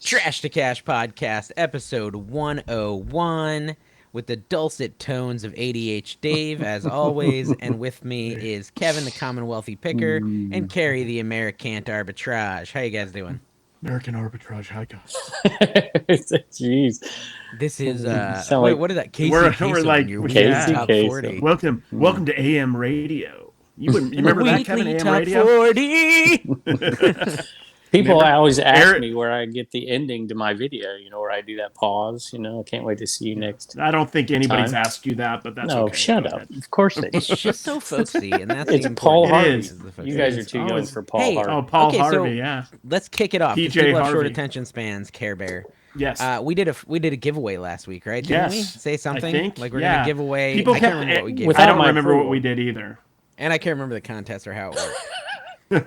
Trash to Cash Podcast, episode 101, with the dulcet tones of ADH Dave, as always, and with me is Kevin, the Commonwealthy Picker, and Carrie, the Americant Arbitrage. How you guys doing? American Arbitrage, hi guys. Jeez. This is, like, what is that? Casey we're Kasem like, in your yeah. top Casey 40. Welcome to AM Radio. You remember that, Kevin? AM top Radio? 40. People always ask Eric- me where I get the ending to my video, where I do that pause, I can't wait to see you next. I don't think anybody's Time. asked you that, but that's No, okay. shut Go up. ahead. Of course they It's just so folksy, and that's It's the Paul important Harvey. is. thing, is the folksy. You guys are It's too young always- for Paul Hey, Harvey. Oh, Paul Okay, so- Harvey, yeah. Let's kick it off. 'Cause PJ people have short Harvey. attention spans, Care Bear. Yes. We did a giveaway last week, right? Didn't we Yes, say something I think, like we're yeah. gonna give away? People I can't kept- remember what we gave. Without I don't my remember approval. what we did either. And I can't remember the contest or how it worked.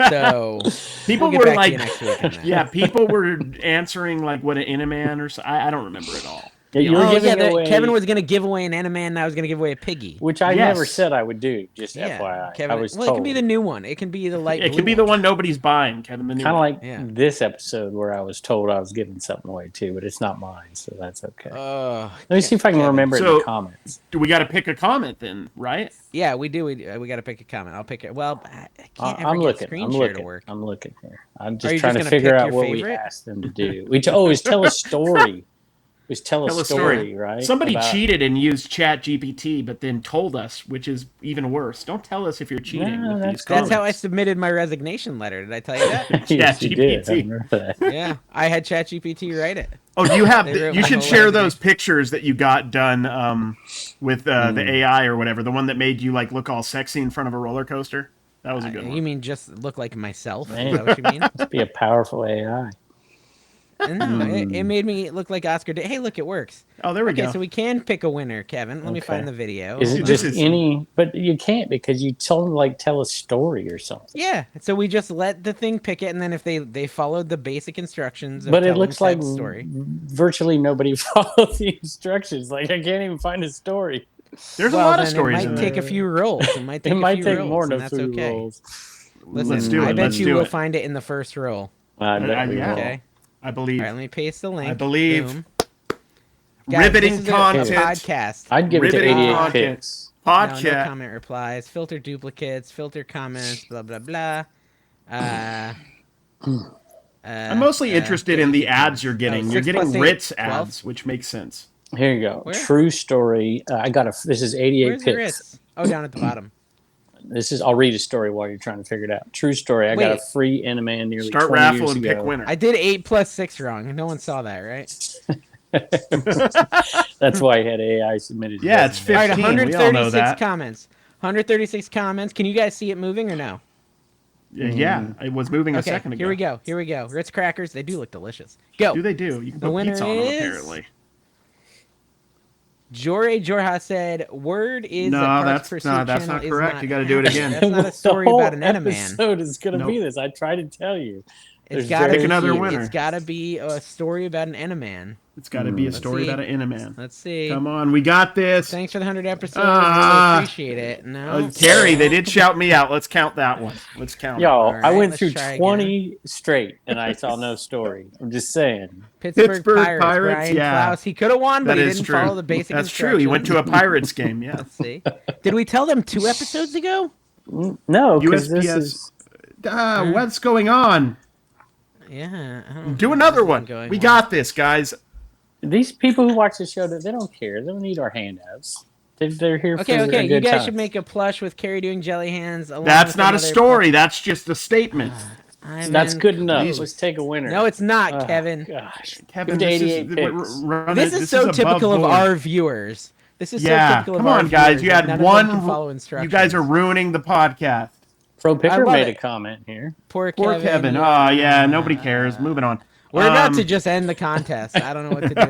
So People we'll were get back to you like, next week on that. yeah, people were answering like what an Inaman or so. I don't remember it all. Yeah, you were Oh giving yeah, away, Kevin was gonna give away an Animan, and I was gonna give away a piggy. which I Yes. never said I would do. Just Yeah, FYI, Kevin. I was Well, told. it can be the new one. It can be the light. It blue could be the one. one nobody's buying, Kevin. The new kind of one. like Yeah. this episode where I was told I was giving something away too, but it's not mine, so that's okay. Let me see if I can Kevin. remember it in So- the comments. Do we got to pick a comment then, right? Yeah, we do. We got to pick a comment. I'll pick it. Well, I can't ever I'm get looking. screen I'm share looking. to work. I'm looking here. I'm Are just you trying just to gonna figure pick out your what we favorite? asked them to do. Is tell a story. Tell a story, right? Somebody About- cheated and used Chat GPT, but then told us, which is even worse. Don't tell us if you're cheating No, with that's these good. That's how I comments. submitted my resignation letter. Did I tell you that? Yes, you did. I ChatGPT. remember that. Yeah, I had ChatGPT write it. Oh, you have. They wrote You my should whole share resume. those pictures that you got done with the AI or whatever. The one that made you like look all sexy in front of a roller coaster. That was a good You one. mean just look like myself? Man. Is that what you mean? Must be a powerful AI. No, it made me look like Oscar. Hey, look, it works. Oh, there we Okay, go. so we can pick a winner, Kevin. Let me find the video. Is it This just is- any? But you can't because you told them like tell a story or something. Yeah, so we just let the thing pick it, and then if they followed the basic instructions, of But it telling looks said like story. virtually nobody followed the instructions. Like I can't even find a story. There's Well, a lot of then stories it in might there. take a few rolls. It might take It might a few take rolls, more and than that's three okay. rolls. Listen, Let's do it. I bet Let's you do will it. find it in the first roll. I bet we yeah. will. Okay. I believe. All right, let me paste the link. I believe. Boom. Guys, Riveting this is content. A podcast. I'd give it to Riveting 88 content. picks. No Podcast. comment replies, filter duplicates, filter comments, blah blah blah. I'm mostly interested in the ads you're getting. You're 6 getting plus 8, Ritz 12. ads, which makes sense. Here you go. Where? True story. This is 88 Where's the picks. Ritz? Oh, down at the bottom. I'll read a story while you're trying to figure it out. True story. I got a Wait. free Animan nearly Start 20 raffle years and ago. pick winner. I did 8 plus 6 wrong. No one saw that, right? That's why I had AI submitted. Yeah, it's resume. All right, 15. We all know 136 that. comments. 136 comments. Can you guys see it moving or no? Yeah, it was moving a Okay, second ago. here we go. Here we go. Ritz crackers. They do look delicious. Go. Do they do? You can The put winner pizza on them, is- apparently. Jorha said, "Word is No, that Parks that's Pursuit not channel is correct. not You gotta do it again. That's not a The story whole about an Animan. episode is going to be Nope. this. I tried to tell you. It's There's got to very Pick another few. winner. It's got to be a story about an Animan. It's got to be a Let's story see. about an Inaman. Let's see. Come on, we got this. Thanks for the 100 episodes. Ah. Really appreciate it. No, Terry, they did shout me out. Let's count that one. Let's count. Y'all, All right, I went let's through try 20 straight and I saw no story. I'm just saying. Pittsburgh Pirates. Brian yeah. Klaus. He could have won, but That he is didn't true. follow the basic That's true. He went to a instructions. Pirates game. Yeah. Let's see. Did we tell them 2 episodes ago? No, because this USPS. is... What's going on? Yeah. I don't Do know another what's one. going We on. got this, guys. These people who watch the show, they don't care. They don't need our handouts. They're here for Okay, a okay. You good guys time. should make a plush with Carrie doing jelly hands. along That's with not a another story. That's just a statement. I'm That's in- good enough. These- Let's take a winner. No, it's not, Oh, Kevin. Gosh. Kevin, Give it to this 88 is, picks. This is so above typical of board. our viewers. This is Yeah, so typical come of our on, guys. viewers You that had none of them can follow one. You instructions. guys are ruining the podcast. Pro I Picker love made it. a comment here. Poor Poor Kevin. Oh, yeah. Nobody cares. Moving on. We're about to Um, just end the contest. I don't know what to do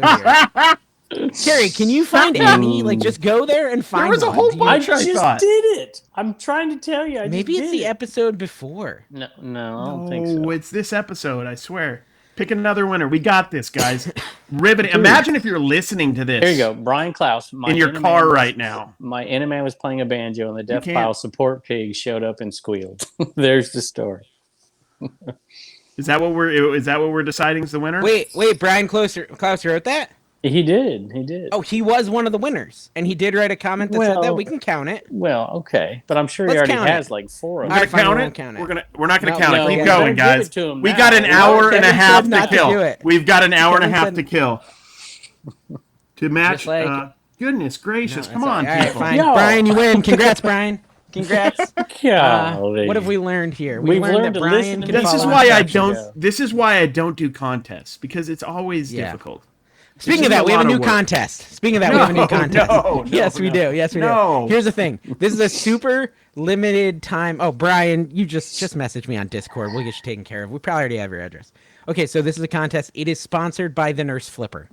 here. Carrie, can you find any? Like, just go there and find was a one. whole Do you- bunch. I I just thought. did it. I'm trying to tell you. Maybe it's the episode before. No, I don't think so. No, it's this episode. I swear. Pick another winner. We got this, guys. Riveting. Imagine if you're listening to this. Here you go. Brian Klaus. In your car right now. My Animan was playing a banjo, and the Deaf can't- Pile support pig showed up and squealed. There's the story. Is that what we're deciding is the winner? Wait, Brian Klaus wrote that? He did. Oh, he was one of the winners, and he did write a comment that said that. We can count it. Well, okay, but I'm sure he Let's already count has it. like 4 of We're them. gonna count it. We're not gonna count it. Keep going, don't guys. give it to him We now. got an hour and a Kevin half said not to to kill. do it. We've got an hour and a Kevin half said- to kill. To match. Just like- Goodness gracious! No, Come that's on, all right, people. fine. Yo. Brian, you win. Congrats, Brian. Congrats. Golly. What have we learned here? We've learned learned that to Brian listen to can me. This follow is why I instructions. don't. This is why I don't do contests because it's always Yeah. difficult. Speaking This of is that, we have a lot new of work. contest. We have a new contest. No, yes, we do. Yes, we no. do. Here's the thing. This is a super limited time. Oh, Brian, you just message me on Discord. We'll get you taken care of. We probably already have your address. Okay, so this is a contest. It is sponsored by the Nurse Flipper.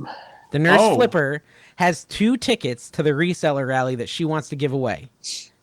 The Nurse Flipper has 2 tickets to the Reseller rally that she wants to give away.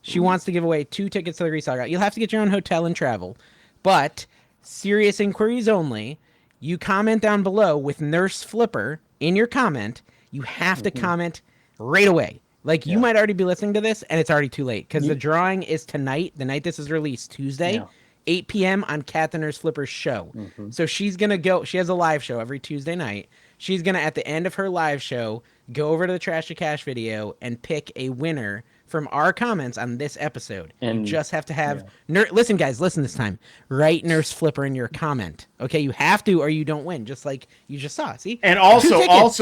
She wants to give away 2 tickets to the Reseller rally. You'll have to get your own hotel and travel, but serious inquiries only. You comment down below with Nurse Flipper in your comment. You have to comment right away. Like, you might already be listening to this, and it's already too late, because the drawing is tonight, the night this is released, Tuesday, 8 p.m. on Kat the Nurse Flipper's show. So she's going to go, she has a live show every Tuesday night. She's going to, at the end of her live show, go over to the Trash to Cash video and pick a winner from our comments on this episode. And you just have to have listen, guys, listen this time. Write Nurse Flipper in your comment. Okay, you have to, or you don't win. Just like you just saw. See, And 2 also, tickets,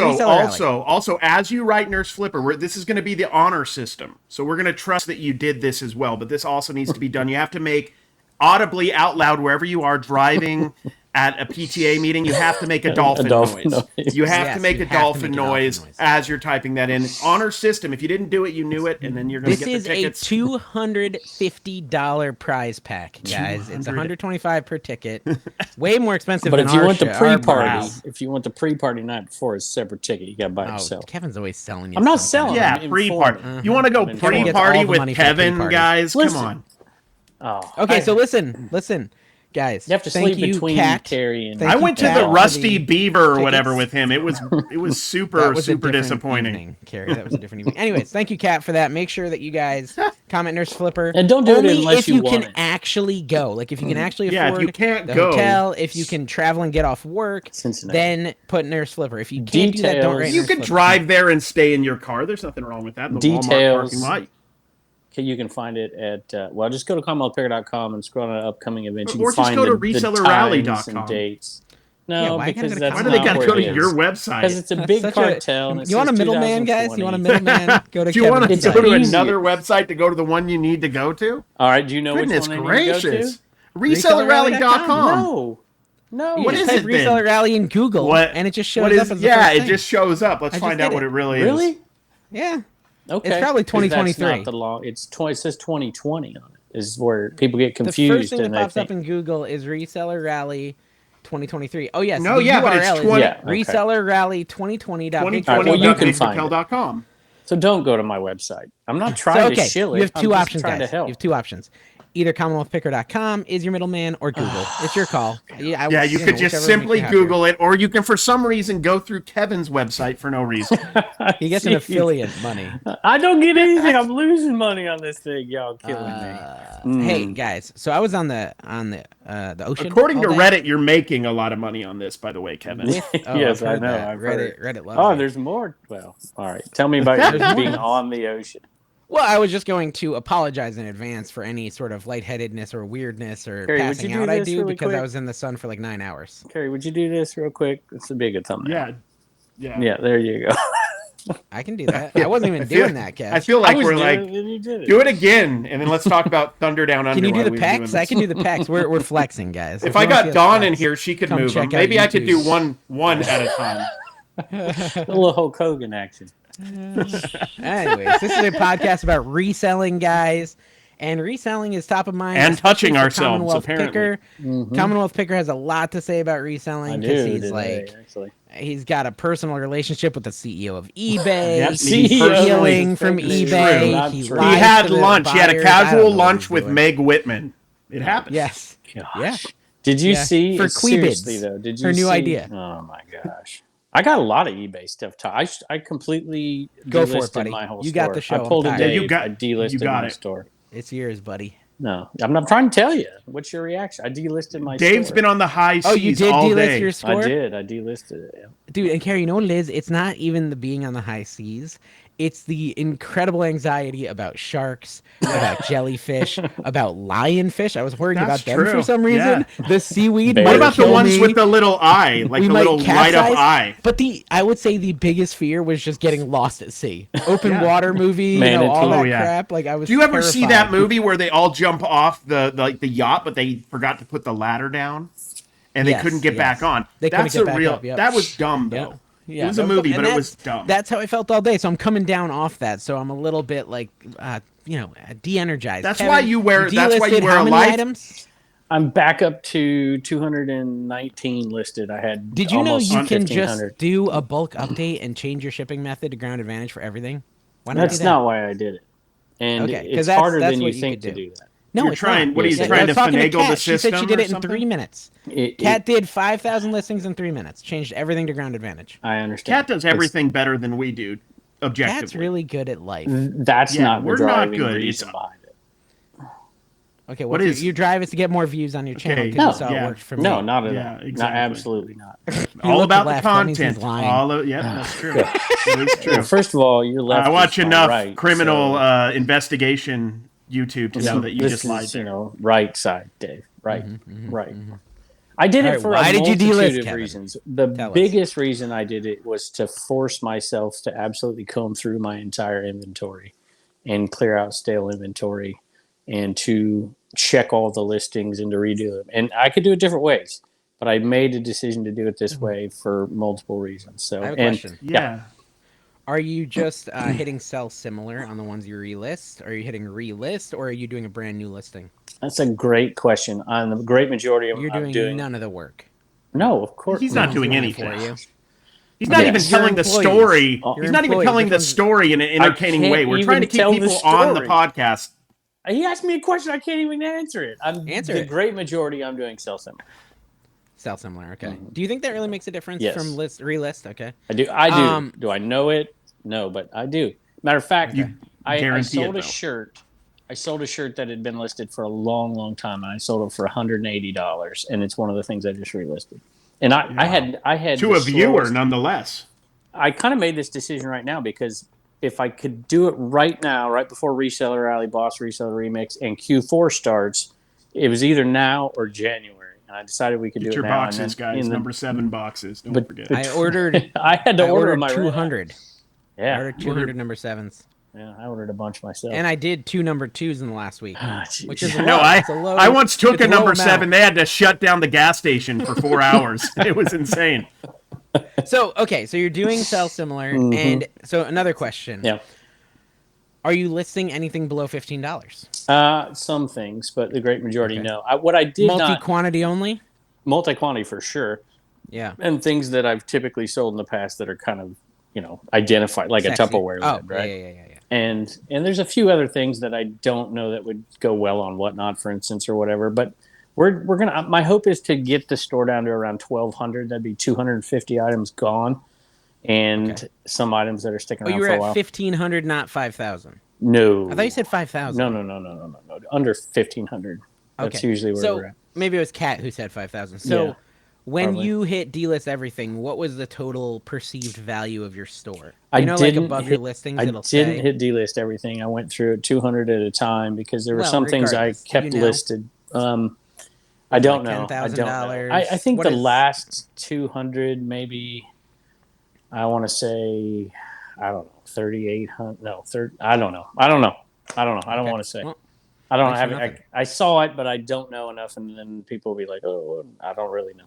also, as you write Nurse Flipper, this is going to be the honor system. So we're going to trust that you did this as well. But this also needs to be done. You have to make audibly out loud wherever you are driving. At a PTA meeting, you have to make a dolphin noise. You have to make a dolphin noise as you're typing that in. Honor system. If you didn't do it, you knew it, and then you're going to get the tickets. This is a $250 prize pack, guys. It's $125 per ticket. Way more expensive But than if you our want the show- our pre-party, prize. if you want the pre-party night before, it's a separate ticket. You got to buy Oh, yourself. Kevin's always selling you. I'm not something. selling. Yeah, I'm pre-party. informing. You want to go Kevin gets all pre-party the with money for the Kevin, pre-party. guys? Listen. Come on. Oh, Okay, so listen, guys. you have to thank sleep you, between Kat. Terry and. Thank I you, went to Kat, the for Rusty the Beaver or whatever tickets. with him. It was That super was a different disappointing. evening, Carrie. That was a different evening. Anyways, thank you, Kat, for that. Make sure that you guys comment Nurse Flipper. And don't do it only unless if you you want can it. actually go. Like, if you can actually Yeah, if afford you can't the go- hotel, if you can travel and get off work, Cincinnati. then put Nurse Flipper. If you can't do that, don't Details. write You Nurse could Flipper. drive there and stay in your car. There's nothing wrong with that. In the Walmart Details. parking lot. Okay, you can find it at just go to commonwealthpicker.com and scroll on upcoming events. You Or can just find go to the resellerrally.com. times and dates. Yeah, No, why you gotta because go to that's Why do they not got to where go to it is. your Because website? it's a big Such cartel. And it you want a says middleman, guys? You want a 2020. middleman? Go to Do you want to Kevin's It's go site. to easy. another website to go to the one you need to go to? All right, do you know Goodness which one they need to go gracious. to? Resellerrally.com. No. You What just is type it then? Reseller Rally in Google, What? and it just shows What up is? as the Yeah, first it thing. just shows up. Let's I find just out did what it. it really is. Really? Yeah. Okay. probably 2023. That's not the law. It says 2020 on it. Is where people get The confused. first thing that and pops they up in Google is Reseller Rally 2023. Oh, yes. No, the yeah, but it's URL is 20 Yeah, okay. Reseller Rally 2020. 2020. Well, you can find it. Hotel.com. So don't go to my website. I'm not trying to shill it. You have two I'm just options, trying guys. to help. You have 2 options. Either CommonwealthPicker.com is your middleman, or Google. It's your call. Yeah, you could just simply Google it, or you can, for some reason, go through Kevin's website for no reason. He gets an Jeez. affiliate money. I don't get anything. I'm losing money on this thing. Y'all killing me. Hey guys, so I was on the ocean. According to all day Reddit, you're making a lot of money on this, by the way, Kevin. with- Yes, I've I heard know. that. I've heard. Reddit loves Oh, it. there's more. Well, all right. Tell me about yours being on the ocean. Well, I was just going to apologize in advance for any sort of lightheadedness or weirdness or Carrie, would passing you do out I this do really because I quick? was in the sun for like 9 hours. Carrie, would you do this real quick? This would be a good thumbnail. Yeah. Yeah, there you go. I can do that. I wasn't even doing that, Kev. I feel like I was we're doing like, it, and you did it. do it again, and then let's talk about Thunder Down Under. Can you do while the we're doing pecs? this. I can do the pecs. We're flexing, guys. If you I wanna see got us Dawn flex, in here, she could come move them. check out Maybe I could do YouTube. one at a time. A little Hulk Hogan action. Anyways, this is a podcast about reselling, guys. And reselling is top of mind. And especially touching for ourselves, Commonwealth apparently. Picker. Commonwealth Picker has a lot to say about I reselling because do. he's today, like, actually. he's got a personal relationship with the CEO of eBay. Yep, He's he personally- stealing from True. eBay. Not He true. lies He had to the lunch. He had a buyers. I don't casual know what lunch he's with doing. Meg Whitman. It happens. Yes. Gosh. Yeah. Did you Yeah. see For seriously Queebids, though? Did you her new see, idea. Oh my gosh! I got a lot of eBay stuff. I completely Go for it, delisted buddy. my whole You store. got the show. I pulled I'm a tired. Dave. You got- I delisted you got my it. store. It's yours, buddy. No, I'm not trying to tell you. What's your reaction? I delisted my Dave's store. been on the high seas all day. Oh, you did delist your store? I did. I delisted it. Yeah. Dude, and Carrie, you know what it is? It's not even the being on the high seas. It's the incredible anxiety about sharks, about jellyfish, about lionfish. I was worried That's about them for true. some reason. Yeah. The seaweed. What What might about the kill ones me. with the little eye, like We the might little light up capsize. eye? But I would say the biggest fear was just getting lost at sea. Open water movie, all Manatee. that crap. Like I was. Do you ever see that terrified. movie where they all jump off the yacht, but they forgot to put the ladder down, and they Yes, couldn't get back on? They couldn't That's get a back real. up, yep. That was dumb Yep. though. Yeah, It was a and movie, but it that's- was dumb. That's how I felt all day. So I'm coming down off that. So I'm a little bit like, de-energized. That's Kevin, why you wear. That's why you delisted wear how a many life. items? I'm back up to 219 listed. I had. Did you know almost you can 1,500. just do a bulk update and change your shipping method to Ground Advantage for everything? Why not That's do that? not why I did it. And Okay, 'cause it's that's harder than what you you think could to do that. No, You're it's trying- not. what are you Yeah, trying I was to talking finagle Kat. the She said she system did or it in something? 3 minutes. It- Kat did 5,000 listings in 3 minutes. Changed everything to Ground Advantage. I understand. Cat does everything better than we do, objectively. Kat's really good at life. That's Yeah, not the we're not driving good. reason It's- behind it. Okay, What well, is- your drive is to get more views on your channel Okay, because No, you saw yeah. it worked for me. No, not at Yeah, all. Not exactly. absolutely not. all looked about the left, that means he's content. lying. All of, yeah, that's true. It is true. First of all, you're left. I watch is my enough right, criminal so- investigation YouTube to know that you this just lied is, there. right side, Dave. Right, right. I did All it right, for why a did you multitude delist, of Kevin? reasons. The Tell us. biggest reason I did it was to force myself to absolutely comb through my entire inventory and clear out stale inventory and to check all the listings and to redo them. And I could do it different ways, but I made a decision to do it this way for multiple reasons. So I have a and question. Yeah. Are you just hitting sell similar on the ones you relist? Are you hitting relist, or are you doing a brand new listing? that's a great question. On the great majority of You're them, I'm doing none of the work. No, of course He's not no. doing Doing it anything. for you. He's not even Yes. telling Your the employees. story. Your He's not even employees. telling the Which ones- story in an entertaining can't way. We're trying to even keep tell the people on the story. podcast. He asked me a question. I can't even answer it. Answer the it. great majority. I'm doing sell similar. Sell similar. Okay. Do you think that really makes a difference Yes. from relist? Okay. I do. I do. Um, Do I know it? No, but I do. Matter of fact, I guarantee sold it, a though. shirt. I sold a shirt that had been listed for a long, long time, and I sold it for $180, and it's one of the things I just relisted. And I had To the a viewer, slowest- nonetheless. I kind of made this decision right now because if I could do it right now, right before Reseller Rally, Boss Reseller Remix, and Q4 starts, it was either now or January, and I decided we could Get do your it now. boxes, and then guys. in the- Number 7 boxes. Don't but- forget. I ordered. I had to I order ordered my 200. I Yeah, ordered 200 number 7s, yeah, I ordered a bunch myself. and I did 2 number 2s in the last week, Ah, jeez. which is No, low. I It's a low, I once took it's a low number amount. 7. They had to shut down the gas station for 4 hours. It was insane. So okay, so you're doing sell similar, and so another question. Yeah. Are you listing anything below $15? Some things, but the great majority no. What I did not Multi-quantity only? multi-quantity for sure, Yeah. and things that I've typically sold in the past that are kind of identified, like Sexy. a Tupperware Oh, lid, right? yeah. And there's a few other things that I don't know that would go well on Whatnot, for instance, or whatever. But we're gonna. My hope is to get the store down to around 1,200. That'd be 250 items gone, and Okay. some items that are sticking Oh, around you were for a at while. 1,500, not 5,000. No, I thought you said 5,000. no. Under 1,500. That's Okay. usually where so we're at. maybe it was Kat who said 5,000. So Yeah, when probably. you hit delist everything, what was the total perceived value of your store? I You know, like didn't above hit- your listings, I it'll didn't say. hit delist everything. I went through it 200 at a time because there were Well, some things I regardless, kept you know. listed. I don't like know. I don't know. $10,000? I think What the is- last 200, maybe. I want to say, I don't know, 3,800. No, I don't know. I don't Okay. want to say. Well, I don't thanks for have it. nothing. I saw it, but I don't know enough, and then people will be like, "Oh, I don't really know."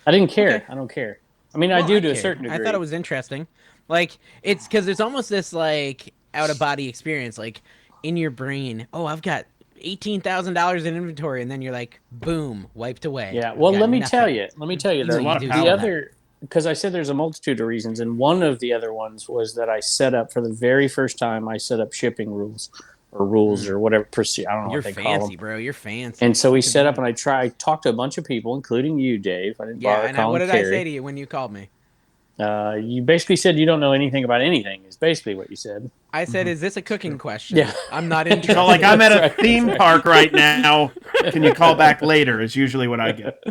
I didn't care. Okay. I don't care. I mean, well, I do to a cared. certain degree. I thought it was interesting. Like, it's because there's almost this, like, out-of-body experience. Like, in your brain, oh, I've got $18,000 in inventory, and then you're like, boom, wiped away. Yeah. I've Well, got let me nothing. tell you. Let me tell you. There's a lot of The power. other, because I said there's a multitude of reasons, and one of the other ones was that I set up for the very first time. I set up shipping rules or whatever. I don't know You're what they call fancy, them. bro. You're fancy. And so we set up, and I talked to a bunch of people, including you, Dave. I didn't Yeah, bother and calling what did Carrie. I say to you when you called me? You basically said you don't know anything about anything. Is basically what you said. I said, "Is this a cooking question?" Yeah. I'm not interested. So like I'm at a That's right, theme park right now. Can you call back later? Is usually what I get.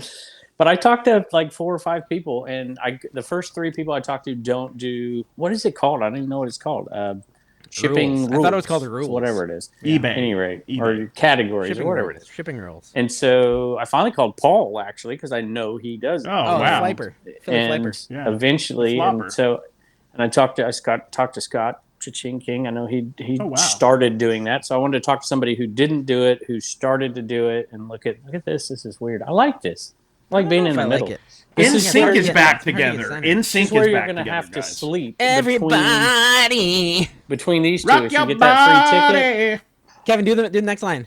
But I talked to like 4 or 5 people, and the first 3 people I talked to don't do, what is it called? I don't even know what it's called. Shipping Rules. rules. I thought it was called rules. Whatever it is. eBay. At any rate, eBay. or categories Shipping or whatever rules. it is. Shipping rules. And so I finally called Paul, actually, because I know he does. Oh, Oh, wow. Fliper. Philly And Flipers. Yeah. eventually, Flopper. and I talked to Scott Cha-Ching King. I know he Oh, wow. started doing that. So I wanted to talk to somebody who didn't do it, who started to do it, and look at this. This is weird. I like this. I like being in the middle. Like it. This In is Sync where- is back it's hard to get together. centered. In This Sync is where is you're back going to together, have to guys. sleep Everybody. between these two. Rock If your you get that free ticket, body. Kevin, do the next line.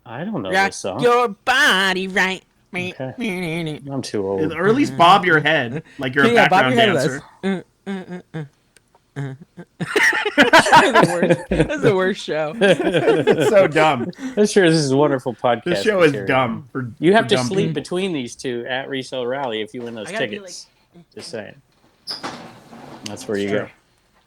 I don't know Rock this song. your body right. Okay. I'm too old. Or at least bob your head like you're a Yeah, bob background your head with dancer. That's the worst show. It's so dumb. I'm sure this is a wonderful podcast. This show is material. dumb. You have for to dumb sleep people. between these two at Reseller Rally if you win those I gotta be tickets. Just saying. That's where you go. Sure.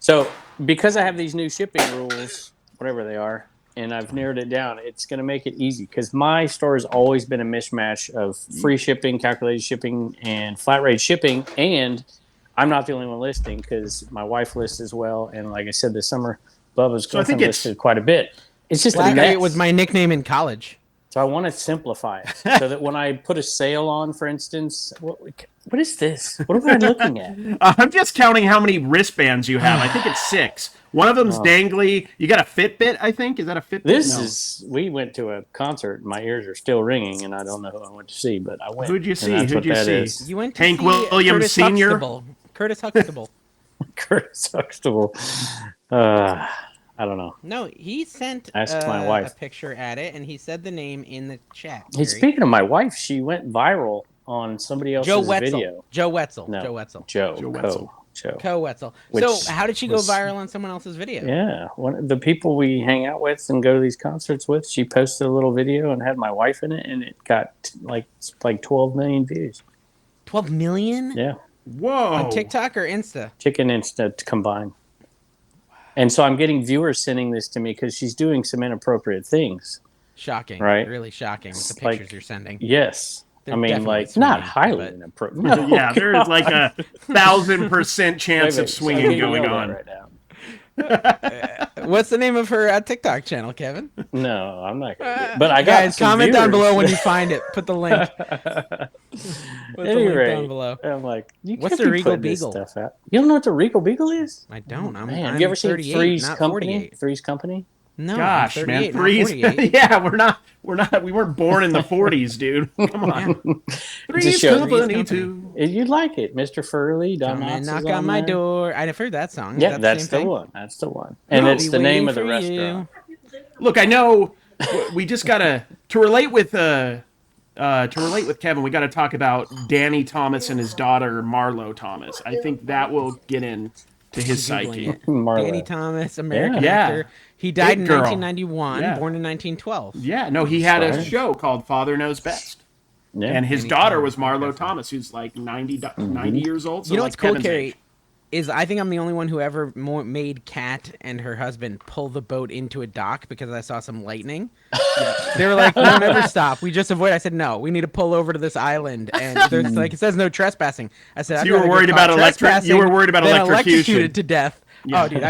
So, because I have these new shipping rules, whatever they are, and I've narrowed it down, it's going to make it easy because my store has always been a mishmash of free shipping, calculated shipping, and flat rate shipping. And I'm not the only one listing because my wife lists as well. And like I said, this summer, Bubba's So I think girlfriend it's- listed quite a bit. It's just a Flat mess. rate was my nickname in college. So I want to simplify it so that when I put a sale on, for instance, what is this? What am I looking at? I'm just counting how many wristbands you have. I think it's 6. One of them's dangly. You got a Fitbit, I think? Is that a Fitbit? This No. is, we went to a concert. And my ears are still ringing, and I don't know who I went to see, but I went. Who'd you and see? that's Who'd what you that see? is. You went to Hank see Williams Curtis Sr.? Huxtable. Curtis Huxtable. Curtis Huxtable. I don't know. No, he sent Ask my wife. a picture at it, and he said the name in the chat. Hey, Gary. speaking of my wife, she went viral on somebody else's Joe Wetzel. video. Joe Wetzel. No. Joe Wetzel. Joe Wetzel. Co Wetzel. Which So, how did she go was- viral on someone else's video? Yeah, one of the people we hang out with and go to these concerts with, she posted a little video and had my wife in it, and it got like 12 million views. 12 million Yeah, Whoa. on TikTok or Insta? Chicken Insta combined. And so I'm getting viewers sending this to me because she's doing some inappropriate things. Shocking. Right. Really shocking with the Like- pictures you're sending. Yes. They're I mean, definitely like, not swinging, highly but- inappropriate. No, Yeah, there's like a 1,000% chance Wait a of minute, swinging I'm getting going yelled at on. right now. What's the name of her TikTok channel, Kevin? No, I'm not going to. But I got Guys, some comment down viewers. below when you find it. Put the link. Put the Any link rate, down below. I'm like, you What's can't the be Regal putting this Beagle? stuff out. You don't know what the Regal Beagle is? I don't. I'm, Man, I'm have you ever seen 38, Three's not Company? 48. Three's Company? No, Gosh, I'm man. 38, not Three's. 48. Yeah, we weren't born in the 40s, dude. Come on. Three's show. Company, Three's too. You'd like it. Mr. Furley, Don Come and Knotts knock is on my there. door. I've heard that song. Is Yeah, that that's same the thing? one. That's the one. And I'll it's be the name waiting of the for restaurant. Look, I know we just gotta to relate with Kevin. We got to talk about Danny Thomas and his daughter Marlo Thomas. I think that will get into his Googling psyche. it. Marlo. Danny Thomas, American Yeah. actor. He died in Big girl. 1991, Yeah. born in 1912. Yeah, no, he had a Right. show called Father Knows Best, Yeah. and his Danny daughter Thomas, was Marlo definitely. Thomas, who's like 90 years old. So You know like what's cool, Kevin's Carrie? age. Is I think I'm the only one who ever made Kat and her husband pull the boat into a dock because I saw some lightning. They were like, "We don't ever stop. We just avoid." I said, "No, we need to pull over to this island." And there's like it says no trespassing. I said, So "I'd you were rather get worried caught about trespassing you were worried about than electrocution. electrocuted to death." Yeah. Oh, dude,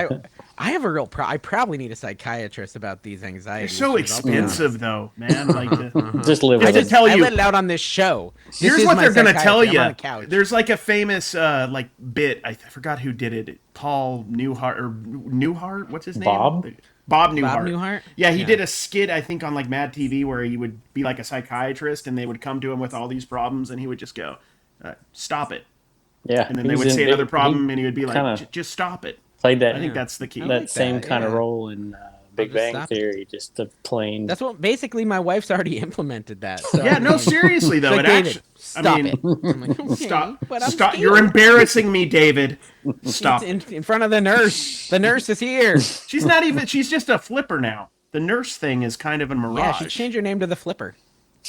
I have a real I probably need a psychiatrist about these anxieties. They're so issues, I'll be honest. expensive, though, man. Like, Just live I with just it. tell I you. let it out on this show. This Here's is what my they're gonna tell psychiatry. you. I'm on the couch. There's like a famous like bit. I forgot who did it. Paul Newhart or Newhart. What's his name? Bob Bob Newhart. Bob Newhart? Yeah, he Yeah. did a skit I think on like Mad TV where he would be like a psychiatrist and they would come to him with all these problems and he would just go, "Stop it," Yeah. and then he they was would in- say another he problem and he would be like, kinda "Just stop it." played that. I think that's the key. I that like same that, kind of yeah. role in Big just Bang stop it. Theory, just the plain. That's what basically my wife's already implemented that. So, Yeah, no, seriously though, She's it like, actually. David, stop it. I'm like, okay, Stop! but I'm Stop! scared. You're embarrassing me, David. Stop! It's in front of the nurse. The nurse is here. She's not even. She's just a flipper now. The nurse thing is kind of a mirage. Yeah, she changed her name to the Flipper,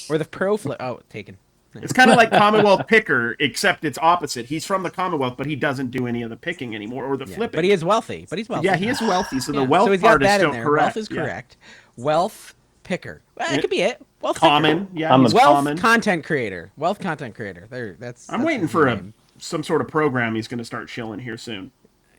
or the Pro Flip. Oh, taken. It's kind of like Commonwealth Picker, except it's opposite. He's from the Commonwealth, but he doesn't do any of the picking anymore or the flipping. But he is wealthy. But he's wealthy. Yeah, he is wealthy. So the Yeah, wealth so he's got part is that in still there. correct. Wealth is correct. Wealth picker. Well, that could be it. Wealth Common. picker. Yeah, he's Wealth common. content creator. Wealth content creator. There. I'm waiting for some sort of program he's going to start shilling here soon.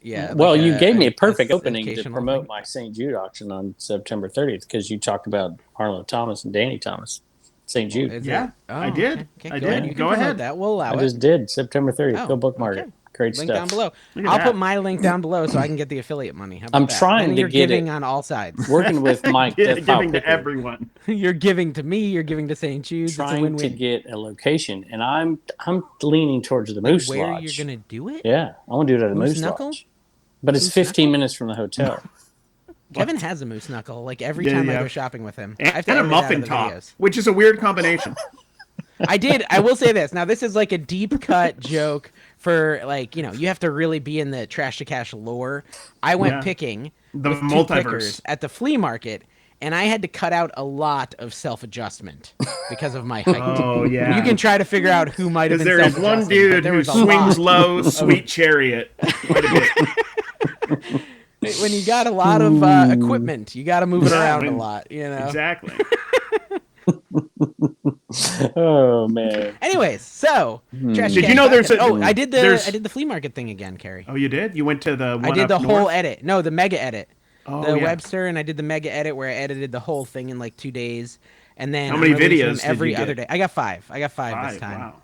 Yeah. Well, like you gave me a perfect opening to educational promote thing. my St. Jude auction on September 30th because you talked about Arlo Thomas and Danny Thomas. St. Jude. Is Yeah, it? Oh, I did. Okay. I Go did. ahead. You can Go promote ahead. That. We'll allow I it. just did September 30th. Oh, Go bookmark okay. it. Great Link stuff. down below. Look at I'll that. put my link down below so I can get the affiliate money. How about I'm that? trying Then to you're get giving it. on all sides. Working with Mike, the file Giving to picker, everyone. You're giving to me. You're giving to St. Jude's. It's a trying to win-win. get a location, and I'm leaning towards the Moose Where Lodge. you're gonna do it? Yeah, I want to do it at the Moose Moose Knuckle? Lodge, but it's Moose 15 Knuckle? minutes from the hotel. Kevin has a moose knuckle. Like every Yeah, time I yeah. go shopping with him, And, I've and a edited out of muffin the top, videos. which is a weird combination. I will say this. Now, this is like a deep cut joke for like, you have to really be in the trash to cash lore. I went Yeah. picking The with two multiverse. pickers at the flea market, and I had to cut out a lot of self-adjustment because of my height. Oh, yeah. You can try to figure out who might have Because been there is self-adjusting. one but dude there who was a swings lot. low, sweet chariot. Quite a bit. When you got a lot of equipment, you got to move it around a lot, Exactly. Oh man! Anyways, so trash Did Cash you know there's podcast. a- I did there's- the flea market thing again, Carrie. Oh, you did? You went to the one I did up the whole north? edit. No, the mega edit. Oh, The yeah. Webster, and I did the mega edit where I edited the whole thing in like 2 days. And then How I'm many releasing videos them did every you get? other day. I got 5. I got 5 this time. Wow.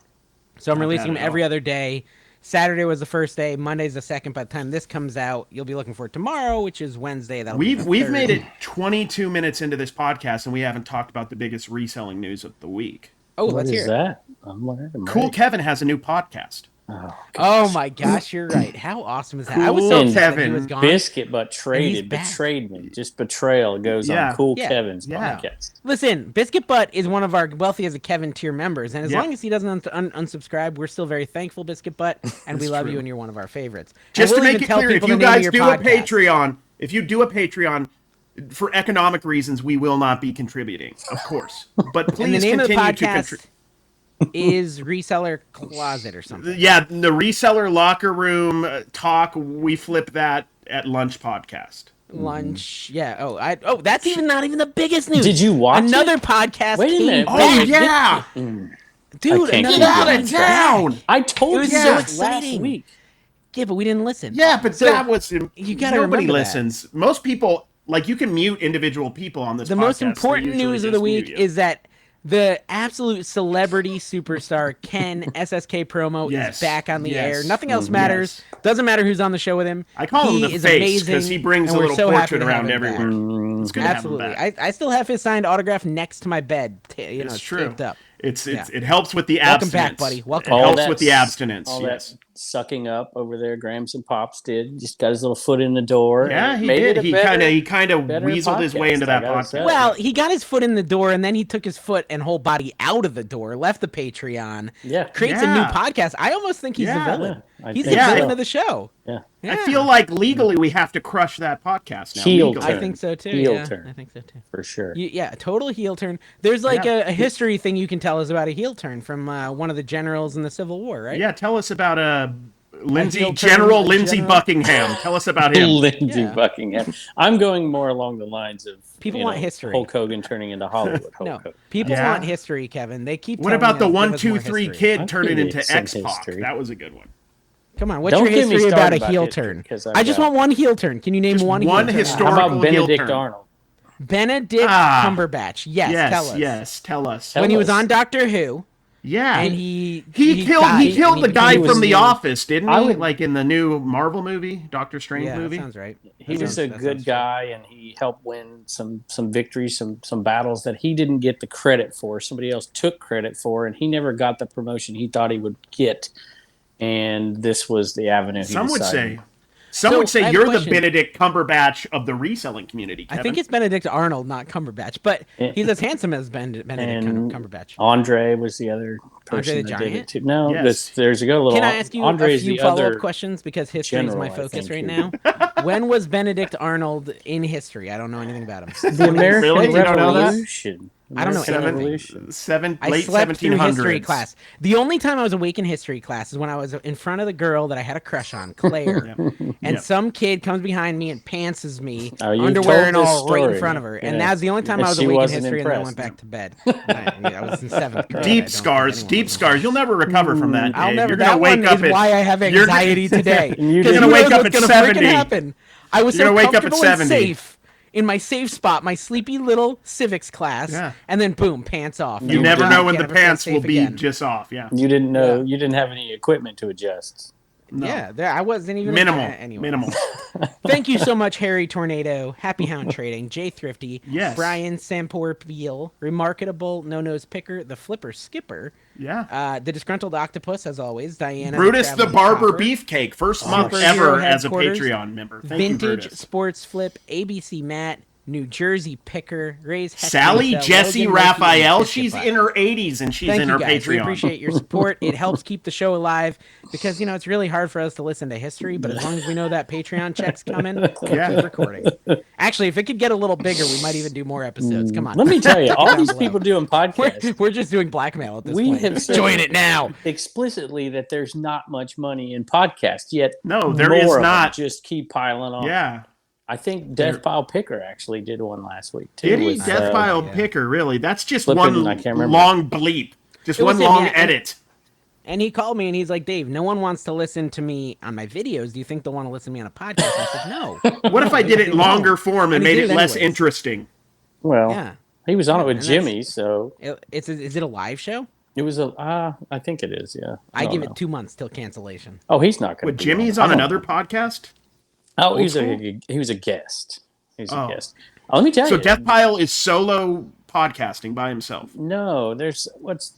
So I'm Not releasing bad them at every all. other day. Saturday was the first day. Monday's the second. By the time this comes out, you'll be looking for it tomorrow, which is Wednesday. That'll be the We've third. made it 22 minutes into this podcast, and we haven't talked about the biggest reselling news of the week. Oh, What let's is hear it. that? I'm ready. Cool Kevin has a new podcast. Oh my gosh, you're right. How awesome is that? I was Cool so upset that he Kevin. was gone. Biscuit but he's traded, back. betrayed me. Just betrayal goes Yeah. on Cool Yeah. Kevin's Yeah. podcast. Listen, Biscuit Butt is one of our wealthy as a Kevin tier members, and as Yeah. long as he doesn't unsubscribe, we're still very thankful, Biscuit Butt, and we love true. you, and you're one of our favorites. Just I to will make even it tell clear, if people you the name of guys your do a podcast. Patreon, for economic reasons, we will not be contributing, of course. But and the please name of the continue to podcast contribute. is Reseller Closet or something. Yeah, the reseller locker room talk. We flip that at lunch podcast. Lunch, yeah. That's even not even the biggest news. Did you watch another it? podcast? Wait a came minute. Oh back. yeah, dude! I can't Another get out one of came town. back. I It told was you so that exciting. last week. Yeah, but we didn't listen. yeah, but So, that was you gotta nobody remember that. listens. Most people you can mute individual people on this. The podcast. most They important usually news of just the mute week you. is that the absolute celebrity superstar Ken SSK Promo Yes. is back on the Yes. air. Nothing else matters. Doesn't matter who's on the show with him. I call him He the is face because amazing, he brings and a we're little so happy portrait to have around him back. everywhere. It's good Absolutely. to have him back. I still have his signed autograph next to my bed. It's It's true. taped up. It helps with the Welcome abstinence. back, buddy. Welcome It back. helps with the abstinence. All Yes. that sucking up over there, Grams and Pops did. Just got his little foot in the door. Yeah, and he made did. it a He better- kind of better weaseled his way podcast, into I that gotta say. podcast. Well, he got his foot in the door, and then he took his foot and whole body out of the door, left the Patreon, Yeah. creates a new Yeah. podcast. I almost think he's the Yeah. villain. I He's the think villain so. of the show. Yeah. Yeah. I feel like legally we have to crush that podcast now. Heel legally. turn. I think so too. Heel Yeah, turn. I think so too. For sure. Yeah, total heel turn. There's like Yeah. a history thing you can tell us about a heel turn from one of the generals in the Civil War, right? Yeah, tell us about heel turn, General a Lindsey general. Buckingham. Tell us about him. Lindsey Yeah. Buckingham. I'm going more along the lines of People want history. Hulk Hogan turning into Hollywood Hulk No, Hogan. people Yeah. want history, Kevin. They keep. What telling about the us, one, give us two, more three history. kid I'll turning give you into some X-Pac? history. That was a good one. Come on, what's Don't your get me history started about a about heel history, turn? 'cause I've I just got- want one heel turn. Can you name Just one? one heel turn? How historical about Benedict turn. Arnold? Benedict Ah. Cumberbatch. Yes, tell us. Yes, tell us. Tell When he was us. on Doctor Who, Yeah, and he killed died, he killed and the he guy was from The in- Office, didn't I he? would- Like in the new Marvel movie, Doctor Strange Yeah, movie. that sounds right. He That was sounds- a that good sounds guy, and he helped win some victories, some battles that he didn't get the credit for. Somebody else took credit for, and he never got the promotion he thought he would get. And this was the avenue. Some he would decided. say. Some So, would I say have a you're the question. Benedict Cumberbatch of the reselling community, I Kevin. think it's Benedict Arnold, not Cumberbatch, but Yeah. he's as handsome as Benedict And Cumberbatch. Andre was the other person the that did it Giant? too. No, Yes. there's a good little. Can I ask you Andre a is few the follow-up other questions because history is general, my I focus think, right who- now? When was Benedict Arnold in history? I don't know anything about him. The American Really? You don't know that? Revolution. I don't know American anything. Revolution. I Late slept through 1700s. history class. The only time I was awake in history class is when I was in front of the girl that I had a crush on, Claire. And some kid comes behind me and pantses me, Oh, you've underwear told and this all, right in story. front of her. And Yeah. that was the only time And I was she awake in wasn't history, and then I impressed. went back to bed. I was in 7th grade. I Deep don't think scars, anyone deep was. scars. You'll never recover from that, Dave. I'll never. You're That gonna wake one up is at, why I have you're gonna- anxiety today. And you Because didn't- You're gonna wake who knows up what's at gonna freaking 70. happen. I was You're so gonna wake up at comfortable and 70. safe in my safe spot, my sleepy little civics class, Yeah. and then boom, pants off. You And never I know when can't the ever feel pants will safe be again. just off. Yeah. You didn't know. Yeah. You didn't have any equipment to adjust. No. Yeah, there, I wasn't even Minimal. Anyway. Minimal. Thank you so much, Harry Tornado, Happy Hound Trading, Jay Thrifty, Yes. Brian Samporpeel, Remarkable, No Nose Picker, The Flipper Skipper, Yeah. The Disgruntled Octopus, as always, Diana, Brutus the Traveling Barber Chopper, Beefcake. First month Superhero ever as a Headquarters, Patreon member. Thank Vintage you, Brutus. Sports Flip, ABC Matt, New Jersey Picker, Ray's Hex Sally Marcel, Jesse Logan, Mikey, Raphael. and She's Biscuit in her 80s and she's Thank in you her guys. We Patreon. appreciate your support. It helps keep the show alive because, it's really hard for us to listen to history, but as long as we know that Patreon check's coming, we'll keep recording. Actually, if it could get a little bigger, we might even do more episodes. Come on. Let me tell you, all Down these below. people doing podcasts We're just doing blackmail at this We point. have said- Join it now. explicitly that there's not much money in podcasts yet. No, there more is of them not. just keep piling on. Yeah. I think Death Pile Picker actually did one last week too. Did he? with, Death Pile yeah. Picker, really? That's just Flippin', one I can't remember. long bleep. Just It was one him, long yeah. edit. And he called me and he's like, Dave, no one wants to listen to me on my videos. Do you think they'll want to listen to me on a podcast? I said, no. What if I did it longer form and And he made did it it less anyways. interesting? Well, Yeah. he was on it with And that's- Jimmy, so Is it a live show? it was a. I think it is. Yeah. I don't give know. it 2 months till cancellation. Oh, he's not going What, to. Jimmy's on another podcast? Oh, he was Old he was a guest. He's Oh. a guest. Let me tell So you. Death Pile is solo podcasting by himself. No, there's what's.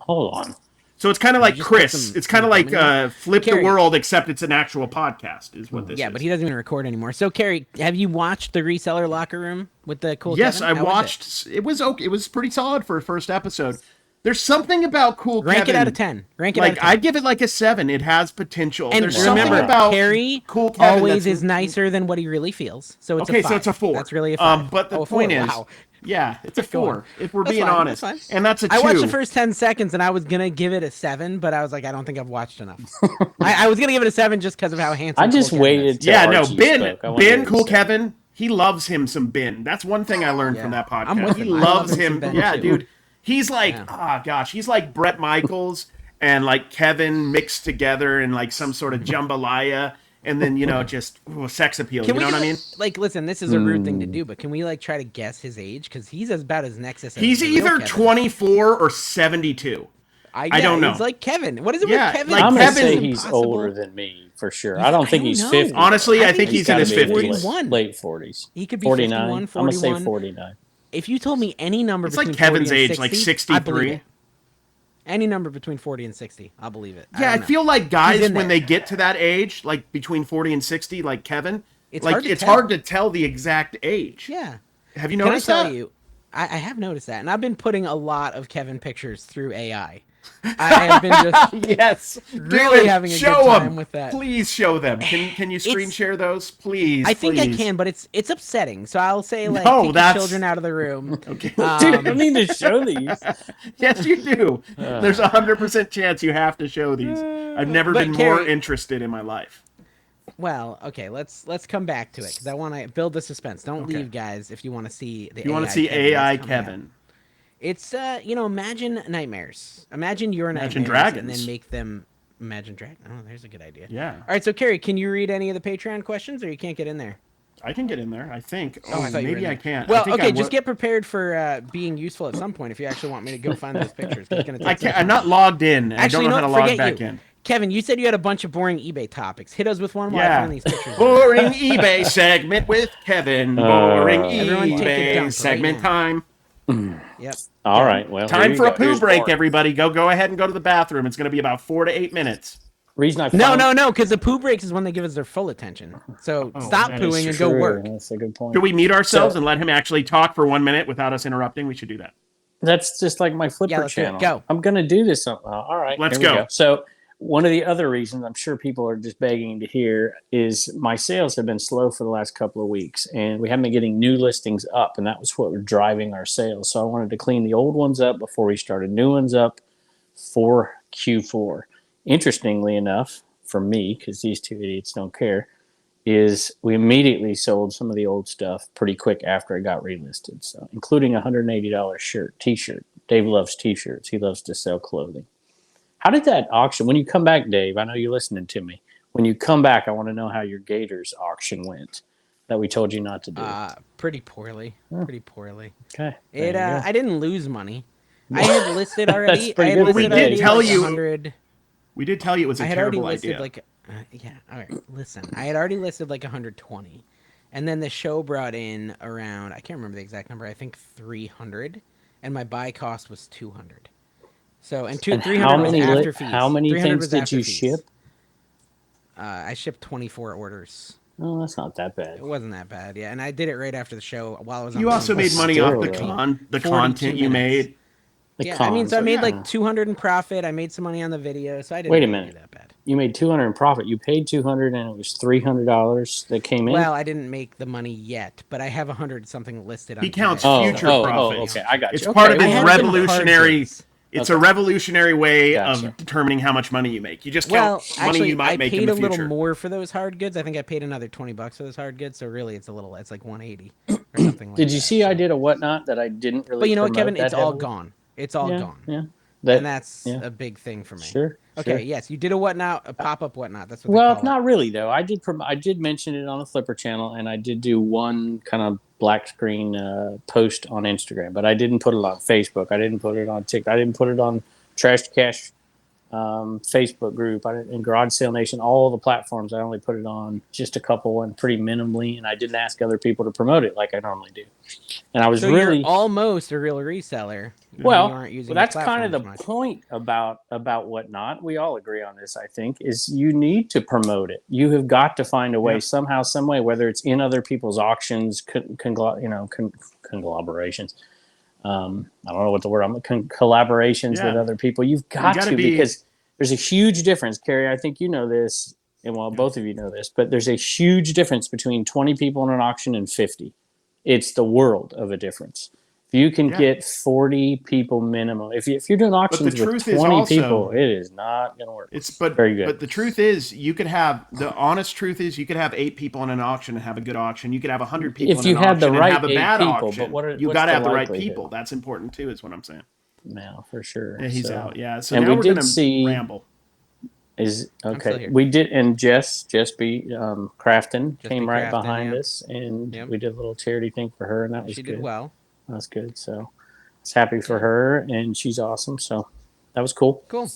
Hold on. So it's kind of like just put Chris. some- It's kind of some like thumbnail. Flip the Carrie. World, except it's an actual podcast, is what this Yeah, is. but he doesn't even record anymore. So, Carrie, have you watched the Reseller Locker Room with the cool Yes, Kevin? I How was it? watched. It was okay. It was pretty solid for a first episode. There's something about Cool Rank Kevin. it out of 10. Rank it out of Like 10. I'd give it like a 7. It has potential. And There's remember, something about Carrie Cool Kevin always that's- is nicer than what he really feels. So it's Okay, a 5. so it's a 4. That's really a 5. But the Oh, a 4, point is, wow. yeah, it's a Go 4. on. If we're That's being fine, honest, that's fine. and that's a 2. I watched the first 10 seconds and I was going to give it a 7, but I was like, I don't think I've watched enough. I was going to give it a 7 just because of how handsome I just Cool Kevin waited is. till Yeah, no, Archie Ben, spoke. I wanted Ben, to Cool say- Kevin, he loves him some Ben. That's one thing I learned from Yeah. that podcast. I'm with He him. I love loves him some him. Ben, Yeah, too. dude. He's like, gosh, he's like Bret Michaels and like Kevin mixed together in like some sort of jambalaya, and then just sex appeal. Can You know we what I mean? Like, listen, this is a rude thing to do, but can we like try to guess his age? Because he's about as Nexus as He's the real either Kevin. 24 or 72. I don't know. He's like Kevin. What is it Yeah, with Kevin? like I'm gonna Kevin- say It's he's impossible. older than me for sure. I don't think I he's don't know. 50. Honestly, I think think he's in gotta his be 50s. 41. late 40s. He could be 49. 51, I'm gonna say 41. 49. If you told me any number It's like between Kevin's 40 and age, like 60, I believe 63. it. Any number between 40 and 60, I'll believe it. Yeah, I don't know. feel like guys He's in when there. they get to that age, like between 40 and 60, like Kevin, It's like hard to it's tell. hard to tell the exact age. Yeah. Have you Can I noticed tell that? you, I have noticed that, and I've been putting a lot of Kevin pictures through AI. I have been just Yes, really Dude, having a show good time them. with that. Please show them. Can you screen It's- share those, please? I think I please. can, but it's upsetting. So I'll say like No, take the that's- children out of the room. Okay. Dude, I need to show these. Yes, you do. There's 100% chance you have to show these. I've never But been more Carrie- interested in my life. Well, okay, let's come back to it because I want to build the suspense. Don't Okay. leave, guys, if you want to see the. You want AI to see Kevin AI that's coming out. Kevin? It's imagine nightmares. Imagine your Imagine nightmares and dragons. then make them imagine dragon. Oh, there's a good idea. Yeah. All right, so Carrie, can you read any of the Patreon questions, or you can't get in there? I can get in there, I think. Oh, I thought you were maybe in I there. can't. Well, I think okay, I just would- get prepared for being useful at some point if you actually want me to go find those pictures. 'Cause it's gonna take I some can't. time. I'm not logged in. Actually, I don't know how to log forget back you. in. Kevin, you said you had a bunch of boring eBay topics. Hit us with one while I Yeah. find these pictures. Boring eBay segment with Kevin. Boring Everyone take a eBay dump right segment now. time. Yep. All right. Well, here Time you for a go. poo Here's break, more. everybody. Go ahead and go to the bathroom. It's going to be about 4 to 8 minutes. Reason I No, found- because the poo breaks is when they give us their full attention. So stop that is pooing and go True, work. That's a good point. Should we mute ourselves So- and let him actually talk for 1 minute without us interrupting? We should do that. That's just like my Flipper let's do it. channel. Go. I'm gonna do this. All right, Let's here we go. So one of the other reasons I'm sure people are just begging to hear is my sales have been slow for the last couple of weeks, and we haven't been getting new listings up, and that was what was driving our sales. So I wanted to clean the old ones up before we started new ones up for Q4. Interestingly enough, for me, because these two idiots don't care, is we immediately sold some of the old stuff pretty quick after it got relisted. So, including a $180 t-shirt. Dave loves t-shirts. He loves to sell clothing. How did that auction, when you come back, Dave, I know you're listening to me. When you come back, I want to know how your Gators auction went that we told you not to do. Pretty poorly. Pretty poorly. Okay. I didn't lose money. I had listed already. That's pretty I had good. listed We did already tell like you- 100. We did tell you it was a I had already terrible listed idea. all right, listen. I had already listed like 120. And then the show brought in around, I can't remember the exact number, I think 300, and my buy cost was 200. So, and 300 was after fees. How many 300 things was did after you fees. ship? I shipped 24 orders. Oh, that's not that It bad. wasn't that bad, yeah. And I did it right after the show while I was on You also made vacation. money Still, off the though. the 42 content you minutes. made. Yeah, I mean, so I made yeah. like 200 in profit. I made some money on the video, so I didn't Wait a really minute. do that bad. You made $200 in profit. You paid $200 and it was $300 that came in. Well, I didn't make the money yet, but I have 100 something listed on He counts eBay. future profits. Okay, I got you. It's Okay, part of well, his I had some hard revolutionary. goods. It's a revolutionary way Gotcha. of determining how much money you make. You just Well, count money actually, you might I make paid in the a little future. more for those hard goods. I think I paid another $20 for those hard goods. So really, it's like 180 or something like that. Did you see I did a whatnot that I didn't really? But you know what, promote Kevin? that It's all heavily? gone. It's all gone. Yeah. And that's yeah. a big thing for me. Sure. Okay. sure. Yes, you did a whatnot, a pop-up whatnot. That's what. Well, they call not it. really though. I did mention it on the Flipper channel, and I did do one kind of black screen post on Instagram, but I didn't put it on Facebook. I didn't put it on TikTok. I didn't put it on Trash to Cash Facebook group. In Garage Sale Nation, all the platforms. I only put it on just a couple and pretty minimally, and I didn't ask other people to promote it like I normally do. And I was So really you're almost a real reseller. well. You aren't using That's the kind of the platforms much. point about whatnot. We all agree on this. I think is you need to promote it. You have got to find a way somehow, some way, whether it's in other people's auctions, conglomerations. I don't know what the word. Collaborations with other people. You've got to because there's a huge difference, Carrie. I think you know this, and well, both of you know this, but there's a huge difference between 20 people in an auction and 50. It's the world of a difference. If you can get 40 people minimum, if you're doing auctions with 20 people, it is not going to work. Very good. But the truth is, the honest truth is, you could have 8 people in an auction and have a good auction. You could have 100 people in an auction and have a bad auction. You got to have the right people. That's important too, is what I'm saying. No, for sure. Yeah, he's out. Yeah. So and now we we're did going see. to ramble. Is okay. We did, and Jess B. Crafton came right Crafton, behind us, and we did a little charity thing for her, and that was she good. did well. That's good. So, I was happy for her, and she's awesome. So, that was cool. Cool.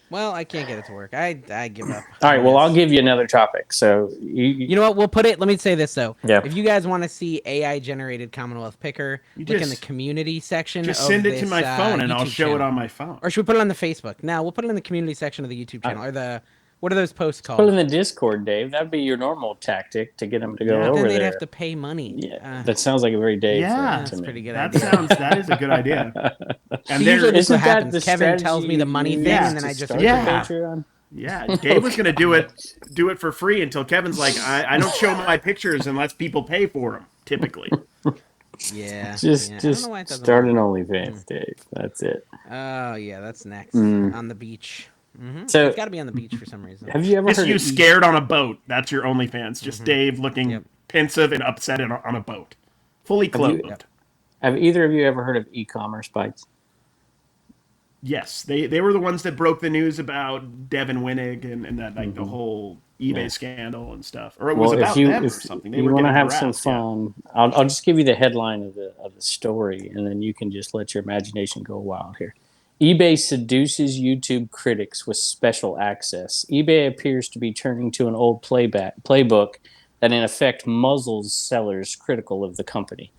Well, I can't get it to work. I give up. All right. Well, I'll give you another topic. So, you know what? We'll put it. Let me say this though. Yeah. If you guys want to see AI generated Commonwealth Picker, look in the community section. Just send it to my phone, and YouTube I'll show channel. it on my phone. Or should we put it on the Facebook? No, we'll put it in the community section of the YouTube channel. Or the what are those posts called? Put it in the Discord, Dave. That'd be your normal tactic to get them to go over then they'd there. have to pay money. Yeah, that sounds like a very Dave thing to that's me. pretty good. That is a good idea. And usually this is what Isn't that happens. the Kevin tells me the money thing, and then I just Patreon? Yeah, Dave was going to do it for free until Kevin's like, I don't show my pictures unless people pay for them, typically. Yeah. Just start an OnlyFans, Dave. That's it. Oh, yeah, that's next. On the beach. Mm-hmm. So it's got to be on the beach for some reason. Have you ever Just heard you scared on a boat. That's your OnlyFans. Just Dave looking pensive and upset on a boat. Fully clothed. Have either of you ever heard of e-commerce bites? Yes, they were the ones that broke the news about Devin Winnig and that the whole eBay scandal and stuff, or it was about them or something. They you were want to getting have some harassed, fun. I'll just give you the headline of the story, and then you can just let your imagination go wild here. eBay seduces YouTube critics with special access. eBay appears to be turning to an old playbook that in effect muzzles sellers critical of the company.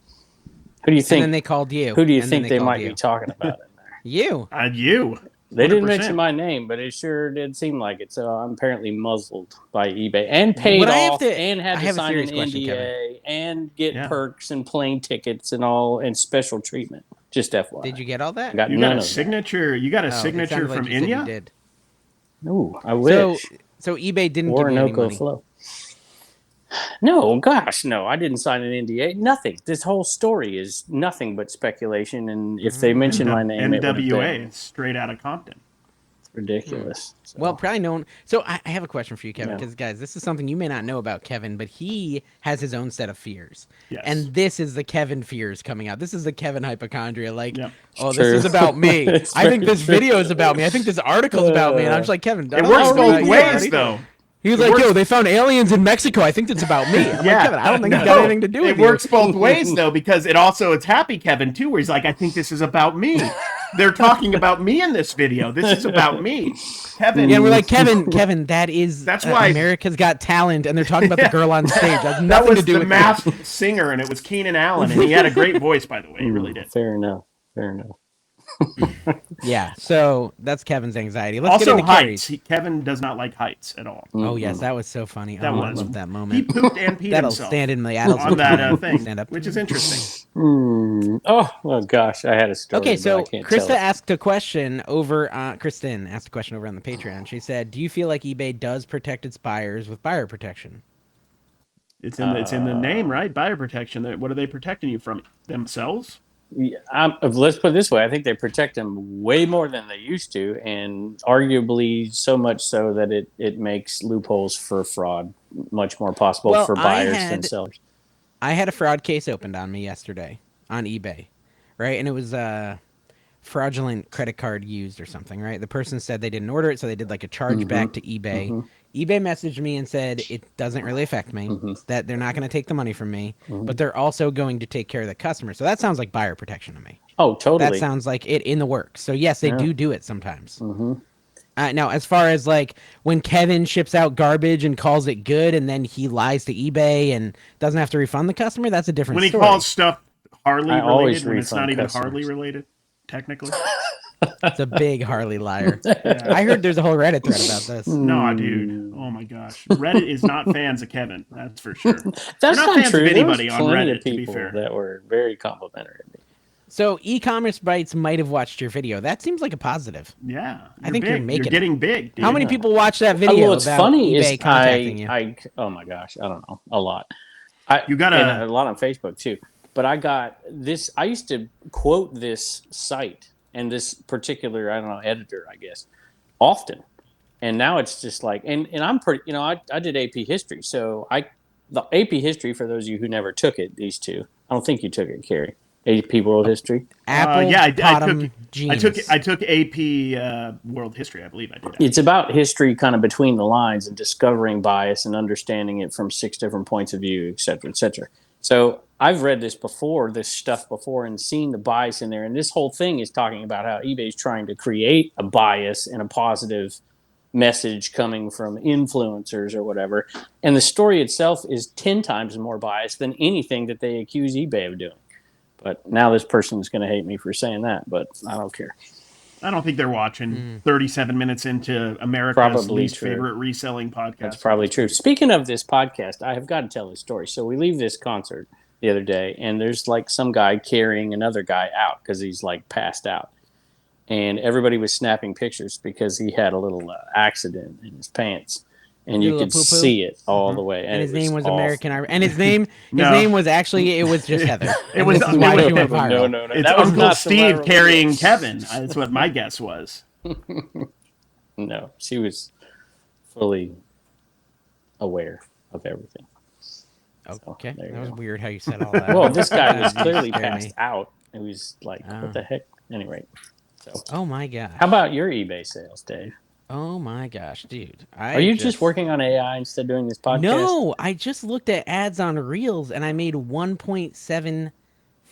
Who do you think? And then they called you. Who do you think they might be talking about in there? You. You. They didn't mention my name, but it sure did seem like it. So I'm apparently muzzled by eBay and paid off and had to sign an NDA and get perks and plane tickets and all and special treatment. Just FYI. Did you get all that? I got You none got a of signature. You got a signature from India. Did. Ooh, I wish. So eBay didn't give you any Orinoco money. Flow. No, gosh, no. I didn't sign an NDA. Nothing. This whole story is nothing but speculation. And if they mentioned my name, it would have NWA, been it's straight out of Compton. ridiculous. So, Well, probably no one. So I have a question for you, Kevin, Yeah. because guys, this is something you may not know about Kevin, but he has his own set of fears. Yes. And this is the Kevin fears coming out. This is the Kevin hypochondria. Like, Yep. oh, True. this is about me. It's I think very this video is about me. I think this article's about me. And I'm just like, Kevin, It works both you, ways, buddy. though. He was It like, works- yo, they found aliens in Mexico. I think it's about me. I'm like, Kevin, I don't think it's got anything to do with it you. works both ways, though, because it's Happy Kevin, too, where he's like, I think this is about me. They're talking about me in this video. This is about me. Kevin. Yeah, and we're like, Kevin, that is That's why- America's Got Talent, and they're talking about the girl on stage. That has that nothing was to do the with masked singer, and it was Keenan Allen, and he had a great voice, by the way. He really did. Fair enough. Fair enough. Yeah, so that's Kevin's anxiety. Let's get Also, into Carrie's. heights. Kevin does not like heights at all. Oh yes, that was so funny. That I was. love that He moment. pooped and peed That'll himself stand in the adults on that stand thing, up. which is interesting. Oh, well, gosh. I had a story. Okay, but so I can't Krista tell it. asked a question over. Kristen asked a question over on the Patreon. She said, "Do you feel like eBay does protect its buyers with buyer protection?" It's in the name, right? Buyer protection. What are they protecting you from? Themselves? Yeah, let's put it this way. I think they protect them way more than they used to, and arguably so much so that it makes loopholes for fraud much more possible Well, for buyers than sellers. I had a fraud case opened on me yesterday on eBay, right? And it was fraudulent credit card used or something, right? The person said they didn't order it, so they did like a chargeback to eBay. eBay messaged me and said it doesn't really affect me, that they're not going to take the money from me, but they're also going to take care of the customer. So that sounds like buyer protection to me. Oh, totally. That sounds like it in the works. So yes, they do it sometimes. Now, as far as like when Kevin ships out garbage and calls it good, and then he lies to eBay and doesn't have to refund the customer, that's a different When he story. calls stuff Harley I always related, when it's not refund even customers. Harley related, technically. It's a big Harley liar. I heard there's a whole Reddit thread about this. No, dude. Oh my gosh. Reddit is not fans of Kevin. That's for sure. That's We're not not fans true. of anybody There on was plenty Reddit, of to be people fair. that were very complimentary of me. So e-commerce bites might have watched your video. That seems like a positive. Yeah. I think you're making You're getting big, dude. How many people watch that video What's about funny eBay is contacting you? oh my gosh, I don't know, a lot. You gotta- and a lot on Facebook too. But I got this. I used to quote this site and this particular, I don't know, editor, I guess, often. And now it's just like, and I'm pretty, I did AP history. So the AP history, for those of you who never took it, these two, I don't think you took it, Carrie. AP World History. Apple yeah, I bottom took jeans. I took AP World History, I believe I did. It's about history kind of between the lines and discovering bias and understanding it from 6 different points of view, et cetera, et cetera. So I've read this stuff before, and seen the bias in there. And this whole thing is talking about how eBay is trying to create a bias and a positive message coming from influencers or whatever. And the story itself is 10 times more biased than anything that they accuse eBay of doing. But now this person's going to hate me for saying that, but I don't care. I don't think they're watching 37 minutes into America's Probably least true. favorite reselling podcast. That's probably true. Speaking of this podcast, I have got to tell this story. So we leave this concert the other day, and there's like some guy carrying another guy out because he's like passed out. And everybody was snapping pictures because he had a little accident in his pants. And you Little could poo-poo? see it all the way. and his it name was awful. American and his name was actually, it was just Heather. It was- This is why it was- she went viral. No. It's That was Uncle not the Steve viral carrying video. Kevin. That's what my guess was. No, she was fully aware of everything. Okay, there you that was go. weird how you said all that. Well, this guy was That clearly scared me. passed out. It was like, Oh. what the heck? Anyway, so Oh my gosh. how about your eBay sales, Dave? Oh my gosh, dude. Are you just working on AI instead of doing this podcast? No, I just looked at ads on Reels and I made $1.7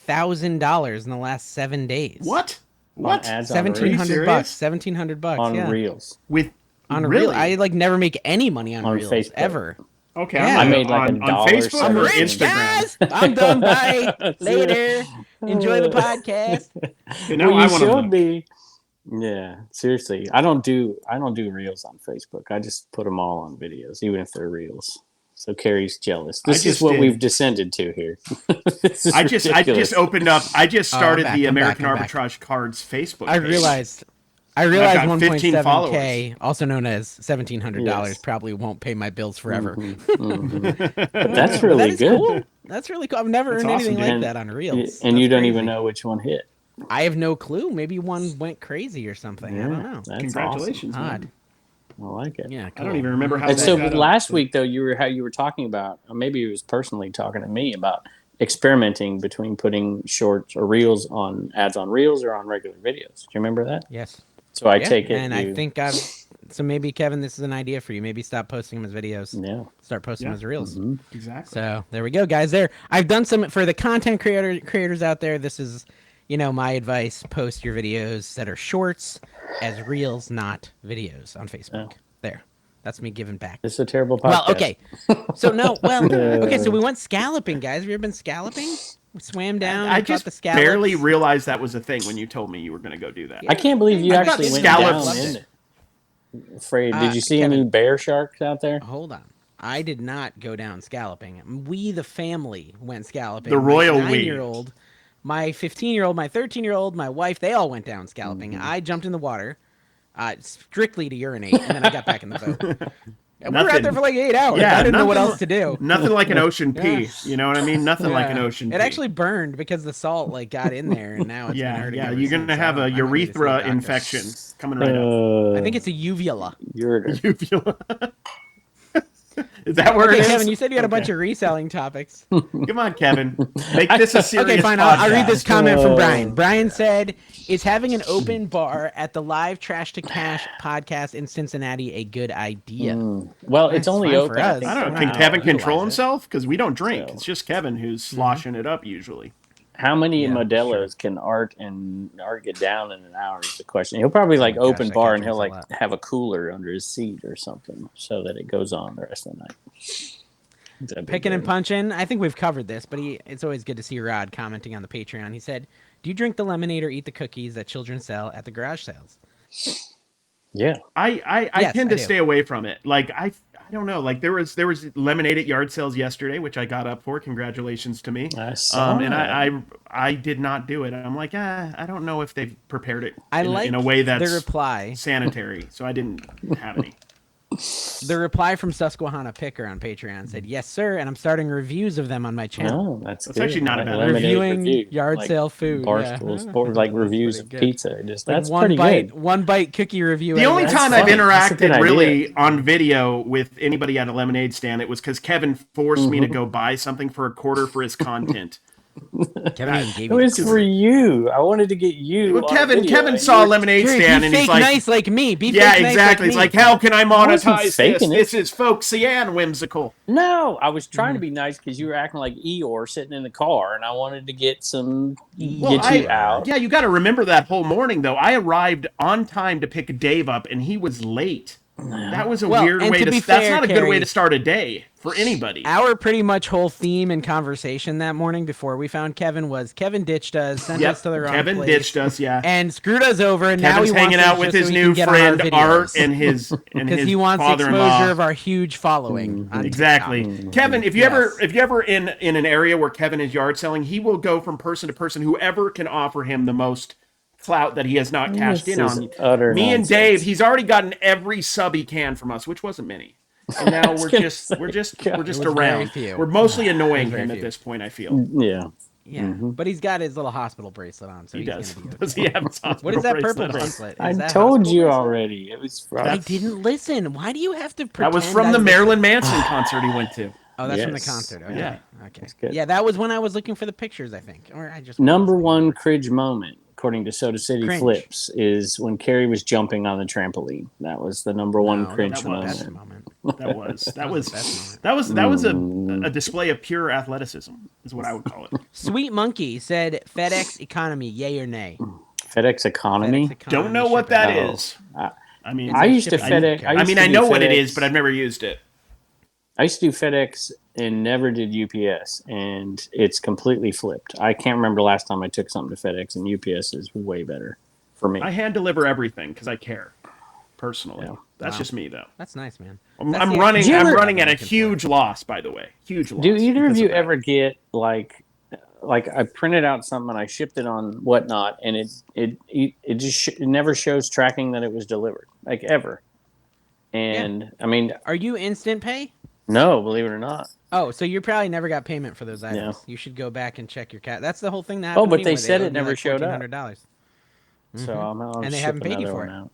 thousand in the last 7 days. What? On What? ads on Reels? $1,700 bucks. $1,700 On yeah. Reels. With On really? Reels. I like never make any money on On Reels Facebook. ever. Okay, Yeah. I'm I made like on $1 Facebook I'm or rich, Instagram. guys. I'm done. Bye. See ya. Later. Enjoy the podcast. Okay, now Well, I you want to should look. be. Yeah, seriously. I don't do Reels on Facebook. I just put them all on videos, even if they're Reels. So Carrie's jealous. I This is just what did. we've descended to here. This is I just ridiculous. opened up. I just Oh, I'm started back, the I'm American back, I'm back. Arbitrage Cards Facebook. I page. realized I realize I've got 15 1.7K, also known as $1,700, Yes. probably won't pay my bills forever. But that's But really that is good. cool. That's really cool. I've never That's earned anything awesome, like dude. that on Reels. And you That's don't crazy. even know which one hit. I have no clue. Maybe one went crazy or something. I don't know. That's Congratulations, Odd. man. awesome. I like it. Yeah, I cool. don't even remember how And to so set that up. last week though, you were talking about, or maybe it was personally talking to me about experimenting between putting shorts or reels on ads on reels or on regular videos. Do you remember that? Yes. So I Yeah, take it. and I think I've. So maybe Kevin, this is an idea for you. Maybe stop posting them as videos. Yeah. Start posting them as reels. Exactly. So there we go, guys. There, I've done some for the content creators out there. This is, my advice: post your videos that are shorts as reels, not videos on Facebook. Yeah. There, that's me giving back. This is a terrible podcast. Well, okay. So no, okay. So we went scalloping, guys. Have you ever been scalloping? We swam down. I and caught just the scallops. barely realized that was a thing when you told me you were going to go do that. I can't believe you I thought actually went scallops- down in it. Afraid. Did you see Kevin. any bear sharks out there? Hold on. I did not go down scalloping. We, the family, went scalloping. The royal my we. 9-year-old, my 15-year-old, my 13-year-old, my wife, they all went down scalloping. Mm-hmm. I jumped in the water, strictly to urinate, and then I got back in the boat. And we were out Nothing. there for like 8 hours. Yeah, I didn't know what nothing- else to do. Nothing like an ocean pee. Yeah. You know what I mean? Nothing like an Yeah. ocean pee. It actually burned because the salt got in there, and now it's been hurting. ever You're going to since. have a I might need to see urethra doctor. infection coming right up. I think it's a uvula. Ureter. Uvula. Is that where Okay, it is? Kevin, you said you had a bunch Okay. of reselling topics. Come on, Kevin. Make this a serious Okay, fine. podcast. I'll read this comment from Oh. Brian. Brian said, "Is having an open bar at the live Trash to Cash podcast in Cincinnati a good idea?" Well, That's it's only fine open. for us. think, I don't know. Wow. Can Kevin Utilize control it. himself? Because we don't drink. So- It's just Kevin who's sloshing it up usually. How many Yeah, Modelo's can Art get down in an hour is the question. He'll probably gosh, open that bar guy and he'll drinks a lot. have a cooler under his seat or something so that it goes on the rest of the night. That'd be Picking and good. punching. I think we've covered this, but it's always good to see Rod commenting on the Patreon. He said, "Do you drink the lemonade or eat the cookies that children sell at the garage sales?" Yeah. I Yes, tend I to do. stay away from it. Like I don't know. Like there was lemonade at yard sales yesterday, which I got up for. Congratulations to me. I saw And that. I did not do it. I'm like, I don't know if they've prepared it I in, like in a way that's the reply. sanitary, so I didn't have any. The reply from Susquehanna Picker on Patreon said, "Yes, sir, and I'm starting reviews of them on my channel." No, that's That's good. actually not a bad lemonade Reviewing review, yard like sale food. Barstool Yeah. Sport, like That's reviews pretty of good. pizza. Just Like that's pretty good. one bite cookie review. The every only week. time That's I've fun. That's a good interacted idea. really on video with anybody at a lemonade stand, it was because Kevin forced me to go buy something for a quarter for his content. Kevin even gave It you was the for you. I wanted to get you. Well, on video, Kevin and saw a you're- lemonade Gary, stand be and fake he's like, nice like me. Be yeah, fake nice exactly. like It's me. like, how can I monetize wasn't this? faking it. This is folksy and whimsical. No, I was trying to Mm. be nice because you were acting like Eeyore sitting in the car, and I wanted to get some Well, get you out. Yeah, you got to remember that whole morning though. I arrived on time to pick Dave up, and he was late. That was a Well, weird and way to to. be That's fair, not a good Carrie, way to start a day for anybody. Our pretty much whole theme and conversation that morning before we found Kevin was Kevin ditched us, sent us to the wrong Kevin place, ditched us. Yeah, and screwed us over. And now Kevin's he wants hanging us out with just his so he new can get on our friend Art videos. and his because he wants father-in-law. exposure of our huge following. On Exactly, TikTok. Kevin. If you Yes. ever in an area where Kevin is yard selling, he will go from person to person. Whoever can offer him the most clout that he has not cashed This in is on. utter Me and nonsense. Dave, he's already gotten every sub he can from us, which wasn't many. And now we're gonna just say, we're just God. we're just It was very around. few. We're mostly annoying very him at few. this point. I feel Yeah. Yeah, but he's got his little hospital bracelet on, so he he's does. gonna be okay. Does he have his hospital What is that purple bracelet on? bracelet? I Is that told hospital you bracelet? already. It was I That's- didn't listen. Why do you have to That pretend? was from I the listened? Marilyn Manson concert he went to. Oh, that's from the Yes. concert. Okay. Yeah. Okay. good. Yeah, that was when I was looking for the pictures, I think. Or I just Number one cringe moment, according to Soda City Cringe. Flips, is when Carrie was jumping on the trampoline. That was the number one No, cringe that was the moment. best moment. moment. That was best that was a display of pure athleticism, is what I would call it. Sweet Monkey said FedEx economy, yay or nay? FedEx Economy. FedEx economy Don't know what shipping. that Oh. is. I mean, I used to shipping. FedEx. I mean, I know what it is, but I've never used it. I used to do FedEx and never did UPS, and it's completely flipped. I can't remember the last time I took something to FedEx, and UPS is way better for me. I hand deliver everything because I care personally. Yeah. That's Wow. just me though. That's nice, man. I'm That's the running. Do you I'm ever- running at a Looking for. huge loss, by the way. Huge loss. Do either of because you that. ever get like like I printed out something and I shipped it on Whatnot, and it just it never shows tracking that it was delivered, like ever. And I mean, Are you instant pay? no, believe it or not. Oh, so you probably never got payment for those items. Yeah. You should go back and check your cat. That's the whole thing that Oh, happened but to me. they where said owed it me never like showed up. $1,400. So I'm And they haven't paid you for it. out.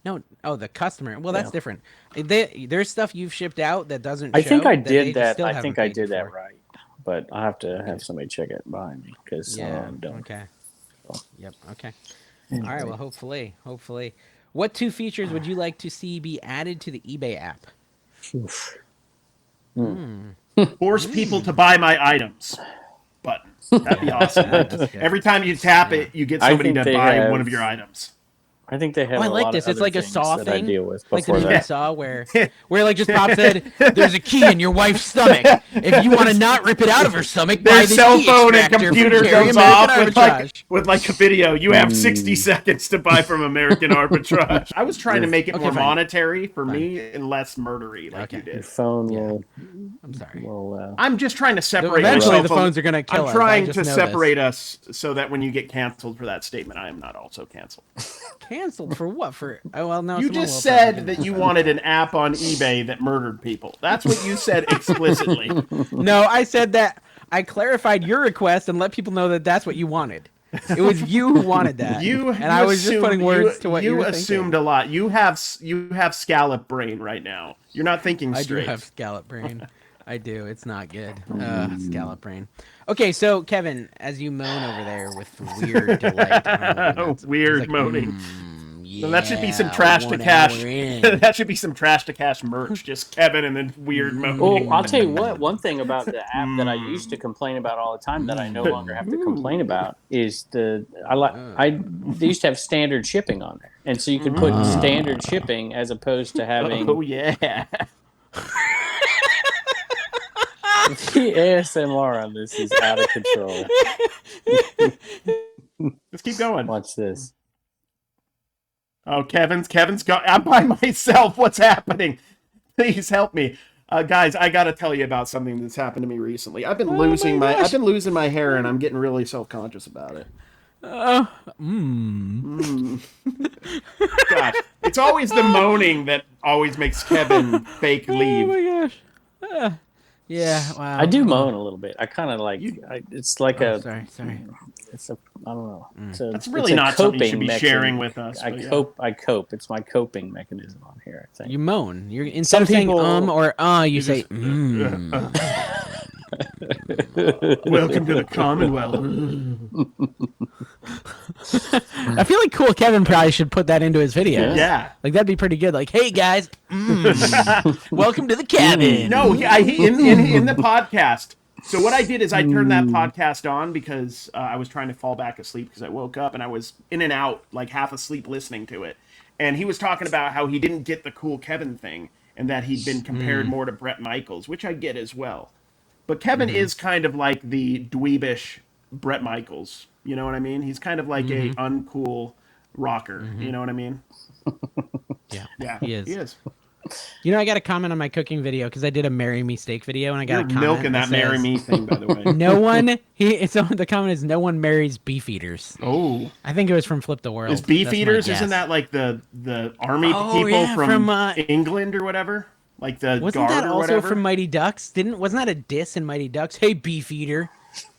No, oh, the customer. Well, that's Yeah. different. There's stuff you've shipped out that doesn't. I think show I that they did that. still I haven't think I paid you did that for. right, but I have to have somebody check it behind me because Yeah. don't. Okay. Yep. Okay. Anyway. All right. Well, hopefully. What 2 features would you like to see be added to the eBay app? Oof. Force people to buy my items button. That'd be awesome. That's good. Every time you tap it, you get somebody to think they buy have- one of your items. I think they have. Oh, I a like lot this. Of It's other like a things Saw that thing. I deal with Like the before movie that. Saw, where like just Pop said, "There's a key in your wife's stomach. If you want to not rip it out of her stomach, buy Their the cell key phone and extractor from computer Carry goes American off Arbitrage." with like a video. You have 60 seconds to buy from American Arbitrage. I was trying to make it Okay, more fine. monetary for me and less murdery, like you Your did. phone will. I'm sorry. I'm just trying to separate Eventually, myself the from- phones are gonna kill us. I'm trying I just to know separate us so that when you get canceled for that statement, I am not also canceled. Canceled for what? For well, no. You someone just will probably said do that you wanted an app on eBay that murdered people. That's what you said explicitly. No, I said that. I clarified your request and let people know that that's what you wanted. It was you who wanted that, and I was just putting words to what you were assumed thinking. a lot. You have scallop brain right now. You're not thinking I do straight. have scallop brain. I do. It's not good. Scallop brain. Okay, so Kevin, as you moan over there with weird delight, I don't know what that's- Weird he's like, moaning. Yeah, So that should be some trash to 1 cash. hour in. That should be some trash to cash merch. Just Kevin and then weird moaning. Oh, I'll tell you what. One thing about the app that I used to complain about all the time that I no longer have to complain about is they used to have standard shipping on there, and so you could put standard shipping as opposed to having Oh yeah. the ASMR on this is out of control. Let's keep going. Watch this. Oh, Kevin's got. I'm by myself. What's happening? Please help me, guys. I gotta tell you about something that's happened to me recently. I've been losing my hair, and I'm getting really self-conscious about it. Gosh, it's always the moaning that always makes Kevin fake leave. Oh my gosh. Yeah. Wow. I do moan a little bit. I kind of like. It's like Sorry. It's a. I don't know. That's really it's a not something you should coping be sharing with us. I but yeah. cope. I cope. It's my coping mechanism on here. I think. You moan. You're instead of saying people- or you say Welcome to the Commonwealth. I feel like Cool Kevin probably should put that into his video. Yeah. Like that'd be pretty good. Like, hey guys, welcome to the cabin. No, in the podcast. So what I did is I turned that podcast on because I was trying to fall back asleep because I woke up and I was in and out, like half asleep listening to it. And he was talking about how he didn't get the Cool Kevin thing and that he'd been compared more to Bret Michaels, which I get as well. But Kevin is kind of like the dweebish Bret Michaels. You know what I mean? He's kind of like a uncool rocker. You know what I mean? Yeah, He is. He is. You know, I got a comment on my cooking video because I did a marry me steak video, and I got You're a comment milking that marry says, me thing, by the way. No one. The comment is no one marries beef eaters. Oh, I think it was from Flip the World. is beef That's my eaters? guess. Isn't that like the army Oh, people yeah, from from, England or whatever? Like the Wasn't guard that or also whatever? from Mighty Ducks? Wasn't that a diss in Mighty Ducks? Hey, beef eater.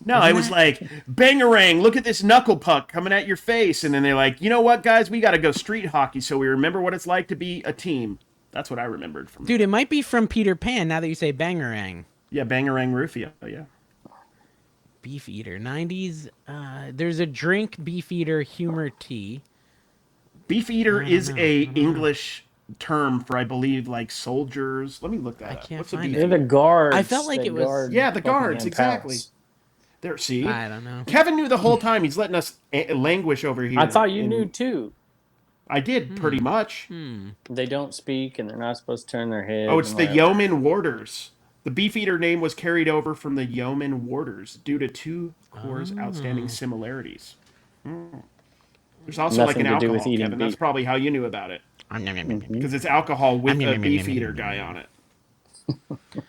No, it was like, bangarang, look at this knuckle puck coming at your face. And then they're like, you know what, guys? We got to go street hockey so we remember what it's like to be a team. That's what I remembered from Dude, it might be from Peter Pan now that you say bangarang. Yeah, Bangarang Rufio, yeah. Beef eater. 90s. There's a drink, beef eater, humor tea. Beef eater is a English term for, I believe, like soldiers. Let me look that up. can't What's a find beef They're eater? the guards. I felt like that it was- guard Yeah, the guards, Buckingham exactly. Palace. There, see? I don't know. Kevin knew the whole time. He's letting us languish over here. I thought you and knew too. I did, pretty much. They don't speak and they're not supposed to turn their head. Oh, it's and the whatever. Yeoman Warders. The Beefeater name was carried over from the Yeoman Warders due to two cores' outstanding similarities. There's also Nothing like an to do with alcohol, eating Kevin. That's beef. probably how you knew about it. Because it's alcohol with a Beefeater guy on it.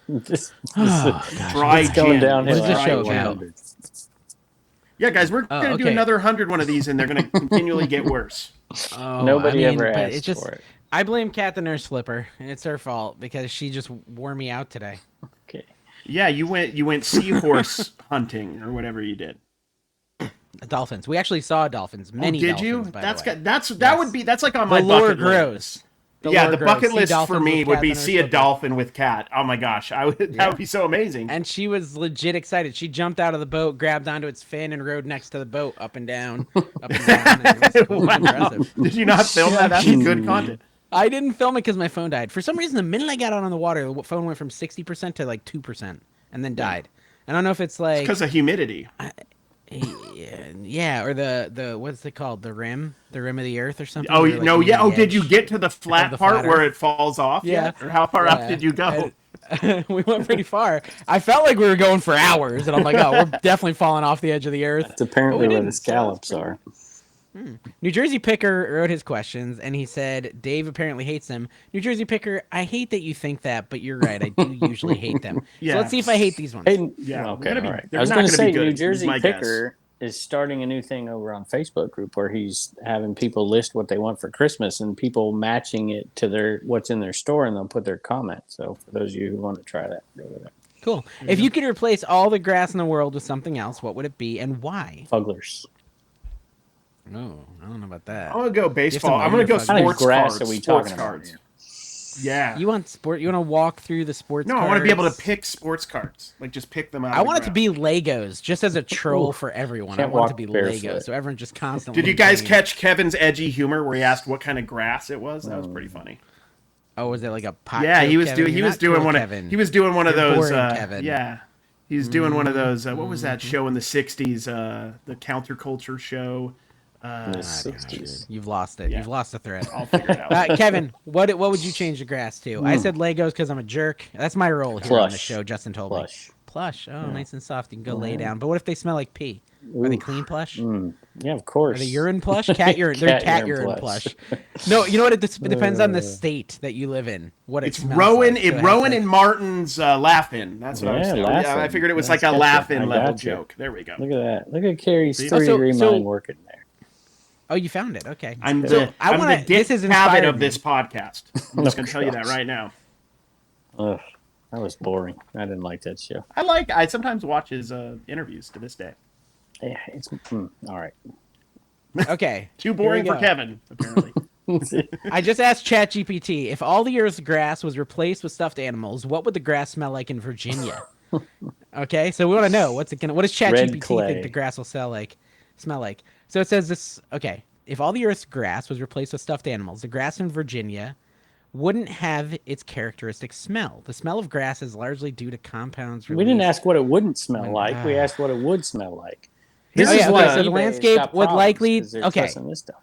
This Dry is going gin. downhill. What is this Dry show gin. about? Yeah, guys, we're going to do another 100 one of these, and they're going to continually get worse. Oh, Nobody ever but asked it just, for it. I blame Kat the nurse flipper, and it's her fault because she just wore me out today. Okay. Yeah, you went seahorse hunting or whatever you did. Dolphins. We actually saw dolphins. Many. Did dolphins, you? By That's the way. that's like on my The lore bucket grows. list. The Yeah, lore the grows. bucket See list for dolphins me with would Kat be the nurse see a flipper. dolphin with Kat. Oh my gosh, that would be so amazing. And she was legit excited. She jumped out of the boat, grabbed onto its fin, and rode next to the boat up and down, up and down. And it was cool and impressive. Did you not film that? That's good content. I didn't film it because my phone died. For some reason, the minute I got out on the water, the phone went from 60% to like 2%, and then died. I don't know if it's like Because of humidity. yeah, or the what's it called? The rim of the earth or something. Oh Where, like, no, you're yeah. on Oh, the did you edge. get to the flat the part flat where earth. it falls off? Yeah. Yet? Or how far Yeah. up did you go? We went pretty far. I felt like we were going for hours, and I'm like, oh, we're definitely falling off the edge of the earth. That's apparently we where the didn't. scallops are. New Jersey Picker wrote his questions, and he said Dave apparently hates them. New Jersey Picker, I hate that you think that, but you're right. I do usually hate them. Yeah. So let's see if I hate these ones. Hey, Yeah, okay, they're gonna be- all right. they're I was not going to gonna be say good, New is Jersey my guess. Picker is starting a new thing over on Facebook group where he's having people list what they want for Christmas and people matching it to what's in their store, and they'll put their comment. So for those of you who want to try that, go with that. Cool. If you could replace all the grass in the world with something else, what would it be and why? Fugglers. No, I don't know about that. I'm gonna go baseball. mow I'm gonna your go fucking- How many sports grass cards. are we Sports talking about cards. here? Yeah. You want sport? You want to walk through the sports? No, I want to be able to cards? pick sports cards. Like just pick them out. I of the want it to ground. be Legos, just as a troll for everyone. I Can't want it to walk be barefoot. Legos, so everyone just constantly. Did you guys playing. catch Kevin's edgy humor where he asked what kind of grass it was? That was pretty funny. Oh, was it like a pot? Yeah, he joke, was Kevin? doing. He You're was not doing cool, one of. Kevin. He was doing one of You're those. boring, Kevin. Yeah, he was doing one of those. What was that show in the '60s? The counterculture show. In the God, 60s. You've lost it. Yeah. You've lost the thread. I'll figure it out. Kevin, what would you change the grass to? I said Legos because I'm a jerk. That's my role here on the Plush. show. Justin told Plush. me. Plush. Oh, nice and soft. You can go lay down. But what if they smell like pee? Are they clean plush? Yeah, of course. Are they urine plush? Cat urine. They're cat urine urine plush. plush. No, you know what? It depends on the state that you live in. What it It's smells Rowan. like. So it has Rowan to- and Martin's laugh-in. That's what I was Yeah, saying. laugh-in. Yeah, I figured it was That's like a gotcha. laugh-in I level gotcha. joke. There we go. Look at that. Look at Carrie's See? third-degree So- mind working there. Oh, you found it. Okay. I'm So, the, I I'm wanna- the Dick this has Cavett inspired of me. this podcast. I'm just going to tell you that right now. Ugh, that was boring. I didn't like that show. I sometimes watch his interviews to this day. Yeah, it's all right. Okay. Too boring Here for we go. Kevin, apparently. I just asked ChatGPT if all the Earth's grass was replaced with stuffed animals, what would the grass smell like in Virginia? Okay, so we want to know what does ChatGPT clay. think the grass will smell like? So it says this. Okay, if all the Earth's grass was replaced with stuffed animals, the grass in Virginia wouldn't have its characteristic smell. The smell of grass is largely due to compounds. We didn't released- ask what it wouldn't smell like. We asked what it would smell like. Oh, yeah, why okay, so the eBay has landscape got would problems, likely- 'cause they're okay. testing this stuff.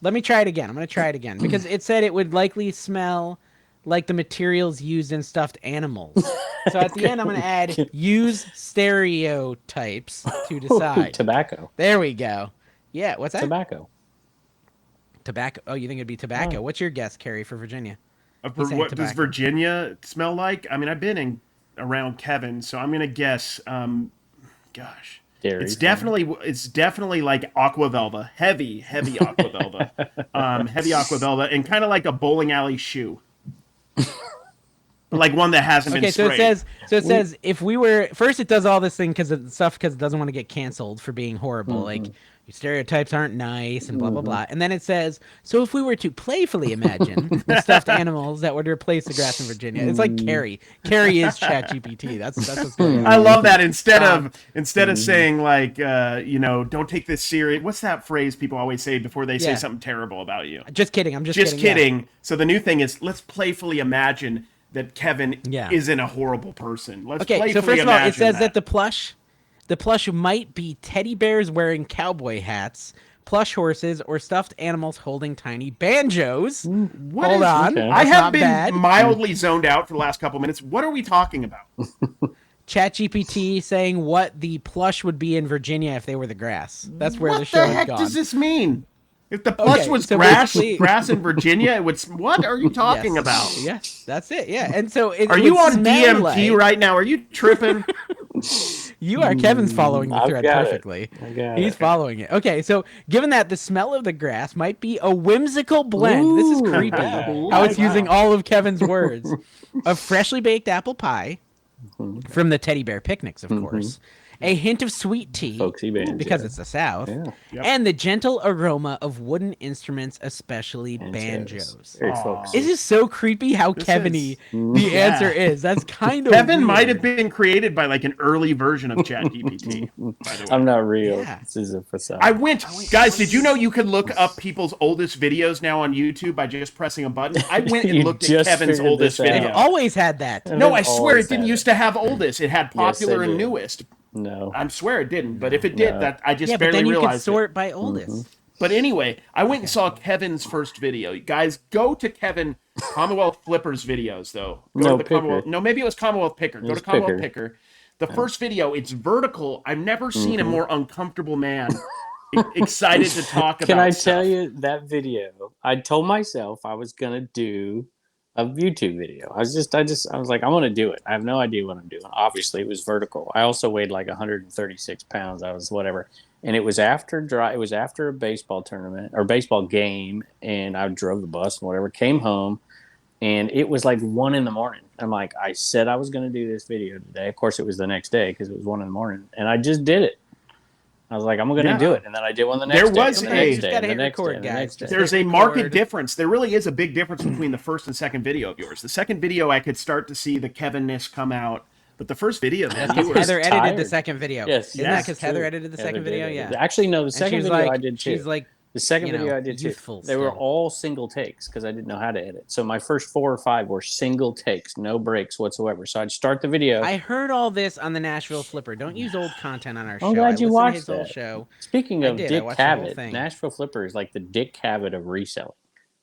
Let me try it again. I'm going to try it again because it said it would likely smell like the materials used in stuffed animals. So at the end, I'm going to add use stereotypes to decide. Tobacco. There we go. Yeah, what's that? Tobacco. Tobacco. Oh, you think it'd be tobacco? Oh. What's your guess, Carrie, for Virginia? He's saying What does tobacco. Virginia smell like? I mean, I've been around Kevin, so I'm going to guess. Gosh, Dairy it's farm. definitely like aquavelva, heavy aquavelva, heavy aquavelva, and kind of like a bowling alley shoe, like one that hasn't Okay, been so sprayed. it says if we were first, it does all this thing because it doesn't want to get canceled for being horrible. Mm-hmm. Like your stereotypes aren't nice and blah blah blah. And then it says, so if we were to playfully imagine the stuffed animals that would replace the grass in Virginia, it's like Carrie. Carrie is ChatGPT. That's what's going on. I love that instead of saying like don't take this serious. What's that phrase people always say before they say Yeah. something terrible about you? Just kidding. I'm just Kidding. Yeah. So the new thing is let's playfully imagine that Kevin Yeah. isn't a horrible person. Let's Okay, playfully so first of all, it imagine says that the plush might be teddy bears wearing cowboy hats, plush horses, or stuffed animals holding tiny banjos. What Hold is- on. Okay. I That's have not been bad. mildly zoned out for the last couple minutes. What are we talking about? ChatGPT saying what the plush would be in Virginia if they were the grass. That's where the What show the has heck gone. does this mean? If the plush Okay, was so grass basically- in Virginia, it would. What are you talking Yes. about? Yes, that's it. Yeah, and so it Are you would on smell DMT like- right now? Are you tripping? You are. Kevin's following the I've thread got it. perfectly. I got He's it. following it. Okay, so given that the smell of the grass might be a whimsical blend, this is Ooh, creepy. wow. How it's Wow. using all of Kevin's words of freshly baked apple pie from the teddy bear picnics, of course. A hint of sweet tea, Folksy banjo. because it's the South, Yeah. Yep. and the gentle aroma of wooden instruments, especially banjos. Very folksy. This is so creepy how This Kevin-y is- the Yeah. answer is. That's kind of Kevin weird. might have been created by like an early version of ChatGPT. By the way. I'm not real. Yeah. This is a facade. I went, guys. Did you know you could look up people's oldest videos now on YouTube by just pressing a button? I went and You looked at just Kevin's figured oldest this out. video. They've always had that. No, I They've swear always it didn't had used to have oldest. It had popular they and did. newest. No. I swear it didn't, but if it did, No. that I just Yeah, but barely then you could realized it. sort by oldest. But anyway, I went and saw Kevin's first video. Guys, go to Kevin Commonwealth Flipper's videos, though. Go No, to the Picker. Commonwealth. No, maybe it was Commonwealth Picker. Go was to Commonwealth Picker. Picker. The first video, it's vertical. I've never seen a more uncomfortable man excited to talk about Can I stuff. tell you that video? I told myself I was gonna do a YouTube video. I was like, I'm gonna do it. I have no idea what I'm doing. Obviously, it was vertical. I also weighed like 136 pounds. I was whatever, and it was after It was after a baseball tournament or baseball game, and I drove the bus and whatever. Came home, and it was like 1 a.m. I'm like, I said I was gonna do this video today. Of course, it was the next day because it was 1 a.m. and I just did it. I was like, I'm going to do it. And then I did one the next There day. was and a- the next Just day, gotta and the hit next record, day, and the guys. next day. Just There's a Record. marked difference. There really is a big difference between the first and second video of yours. The second video, I could start to see the Kevin-ness come out. But the first video, man, That's you because were Heather edited the tired. second video. Yes, Isn't that yes, because true. Heather edited the second Heather video? did. Yeah. Actually, no, the And second she's video like, I did too. she's like, The second you know, video I did too. youthful They were still. all single takes because I didn't know how to edit. So my first 4 or 5 were single takes, no breaks whatsoever. So I'd start the video. I heard all this on the Nashville Flipper. Don't use old content on our show. I'm glad I you listened to watched his whole that. show. Speaking I of did. I Dick watched the whole Cavett, thing. Nashville Flipper is like the Dick Cavett of reselling.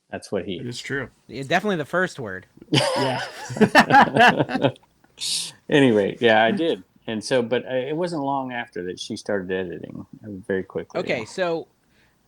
That's what he It is. is true. Yeah, definitely the first word. Yeah. Anyway, yeah, I did. And so, but it wasn't long after that she started editing very quickly. Okay, so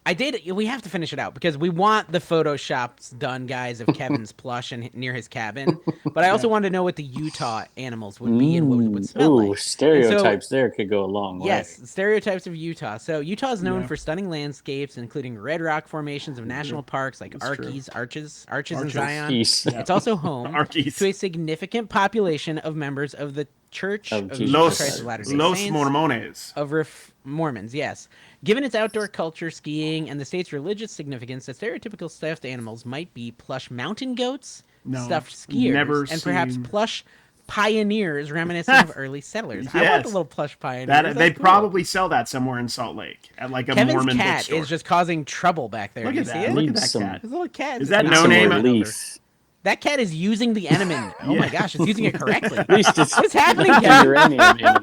I did. We have to finish it out because we want the photoshops done, guys, of Kevin's plush and near his cabin. But I also wanted to know what the Utah animals would be and what it would smell Ooh, like. stereotypes there could go a long way. Yes, stereotypes of Utah. So Utah is known Yeah. for stunning landscapes, including red rock formations of national parks like That's true. Arches in Arches. Zion. Peace. It's also home Archies. to a significant population of members of the Church Of of Jesus Jesus Christ Los, of Latter-day Los Saints. Mormones. Of Mormons, yes. Given its outdoor culture, skiing, and the state's religious significance, the stereotypical stuffed animals might be plush mountain goats, No, stuffed skiers, never and perhaps seen- plush pioneers reminiscent of early settlers. I want Yes. a little plush pioneer. That they probably sell that somewhere in Salt Lake at like a Kevin's Mormon cat bookstore. is just causing trouble back there. Look Do at you that. see it? Look at Needs that some- cat. His little cat. Is that Need no some name? relief. That cat is using the enema. Oh my Yeah. gosh, it's using it correctly. At least it's What's happening, the Kevin? uranium in a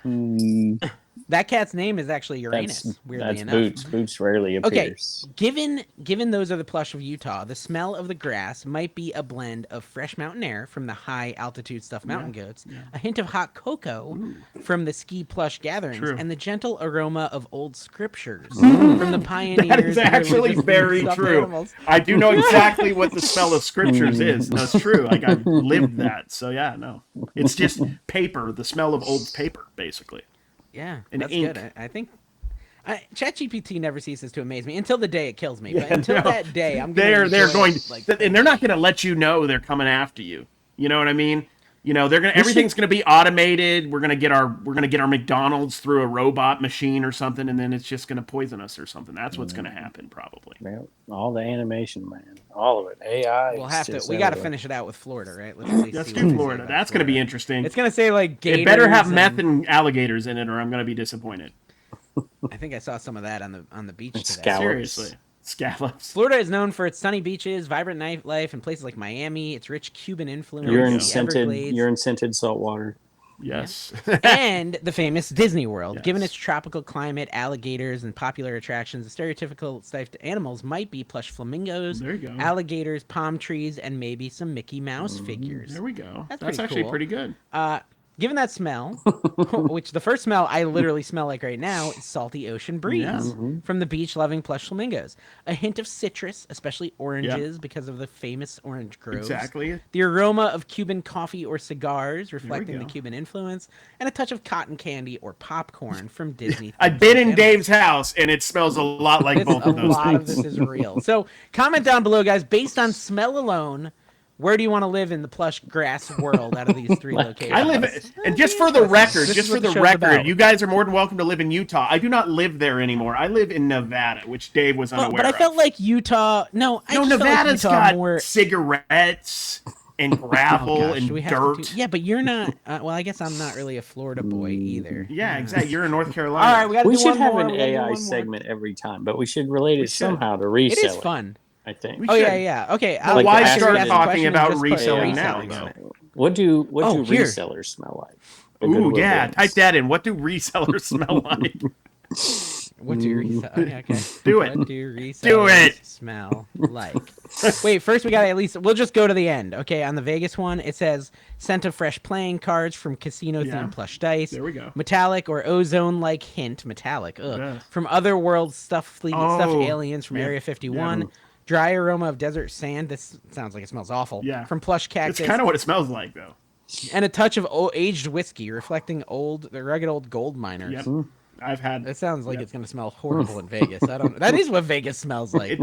minute. That cat's name is actually Uranus. Weirdly That's enough. Boots. Boots rarely Okay, appears. given those are the plush of Utah, the smell of the grass might be a blend of fresh mountain air from the high altitude stuffed mountain goats, a hint of hot cocoa from the ski plush gatherings, True. and the gentle aroma of old scriptures from the pioneers. That is and actually religious very stuffed true. animals. I do know exactly what the smell of scriptures is. No, it's true. Like I've lived that. So yeah, no. It's just paper, the smell of old paper, basically. Yeah, And that's ink. good. I think ChatGPT never ceases to amaze me until the day it kills me. But until no. that day, I'm gonna They're enjoy going it, like, and they're not going to let you know they're coming after you. You know what I mean? You know, they're going to everything's going to be automated. We're going to get our McDonald's through a robot machine or something, and then it's just going to poison us or something. That's what's going to happen probably. Well, all the animation, man. All of it. AI. We'll is have to. just We got to everywhere. finish it out with Florida, right? Let's, at least Let's see do what they say Florida. about That's going to be Florida. interesting. It's gonna say like gators. It better have meth and and alligators in it, or I'm going to be disappointed. I think I saw some of that on the beach today. Scallops. Seriously, scallops. Florida is known for its sunny beaches, vibrant nightlife, and places like Miami. Its rich Cuban influence, You're in the scented. Everglades, You're in scented salt water. Yes. and the famous Disney World. Yes. Given its tropical climate, alligators, and popular attractions, the stereotypical stuffed animals might be plush flamingos, There you go. alligators, palm trees, and maybe some Mickey Mouse figures. There we go. That's That's pretty actually cool. pretty good. Given that smell, which the first smell I literally smell like right now is salty ocean breeze from the beach-loving plush flamingos. A hint of citrus, especially oranges because of the famous orange groves. Exactly. The aroma of Cuban coffee or cigars, reflecting the Cuban influence, and a touch of cotton candy or popcorn from Disney. I've been in Dave's house, and it smells a lot like both of those A lot things. of this is real. So comment down below, guys, based on smell alone, where do you want to live in the plush grass world out of these three locations? I live, and just for the record, about. you guys are more than welcome to live in Utah. I do not live there anymore. I live in Nevada, which Dave was unaware but I felt like Utah. No, Nevada's felt like got more cigarettes and gravel and dirt. Yeah, but you're not. Well, I guess I'm not really a Florida boy either. Yeah, exactly. You're in North Carolina. All right, we should have an AI segment every time, but we should relate it somehow to reselling. It is fun. I think. Yeah. Okay. Well, why start talking about reselling now, though? What do resellers smell like? Ooh, yeah. Type that in. What do resellers smell like? What do resellers? Okay. Do it. What do resellers smell like? Wait, first we gotta we'll just go to the end. Okay, on the Vegas one, it says scent of fresh playing cards from casino-themed plush dice. There we go. Metallic or ozone-like hint, metallic, from otherworld stuffed aliens from Area 51. Dry aroma of desert sand. This sounds like it smells awful. Yeah. From plush cactus. It's kind of what it smells like, though. And a touch of aged whiskey, reflecting the rugged old gold miners. Yep. I've had. It sounds like it's going to smell horrible in Vegas. I don't know. That is what Vegas smells like.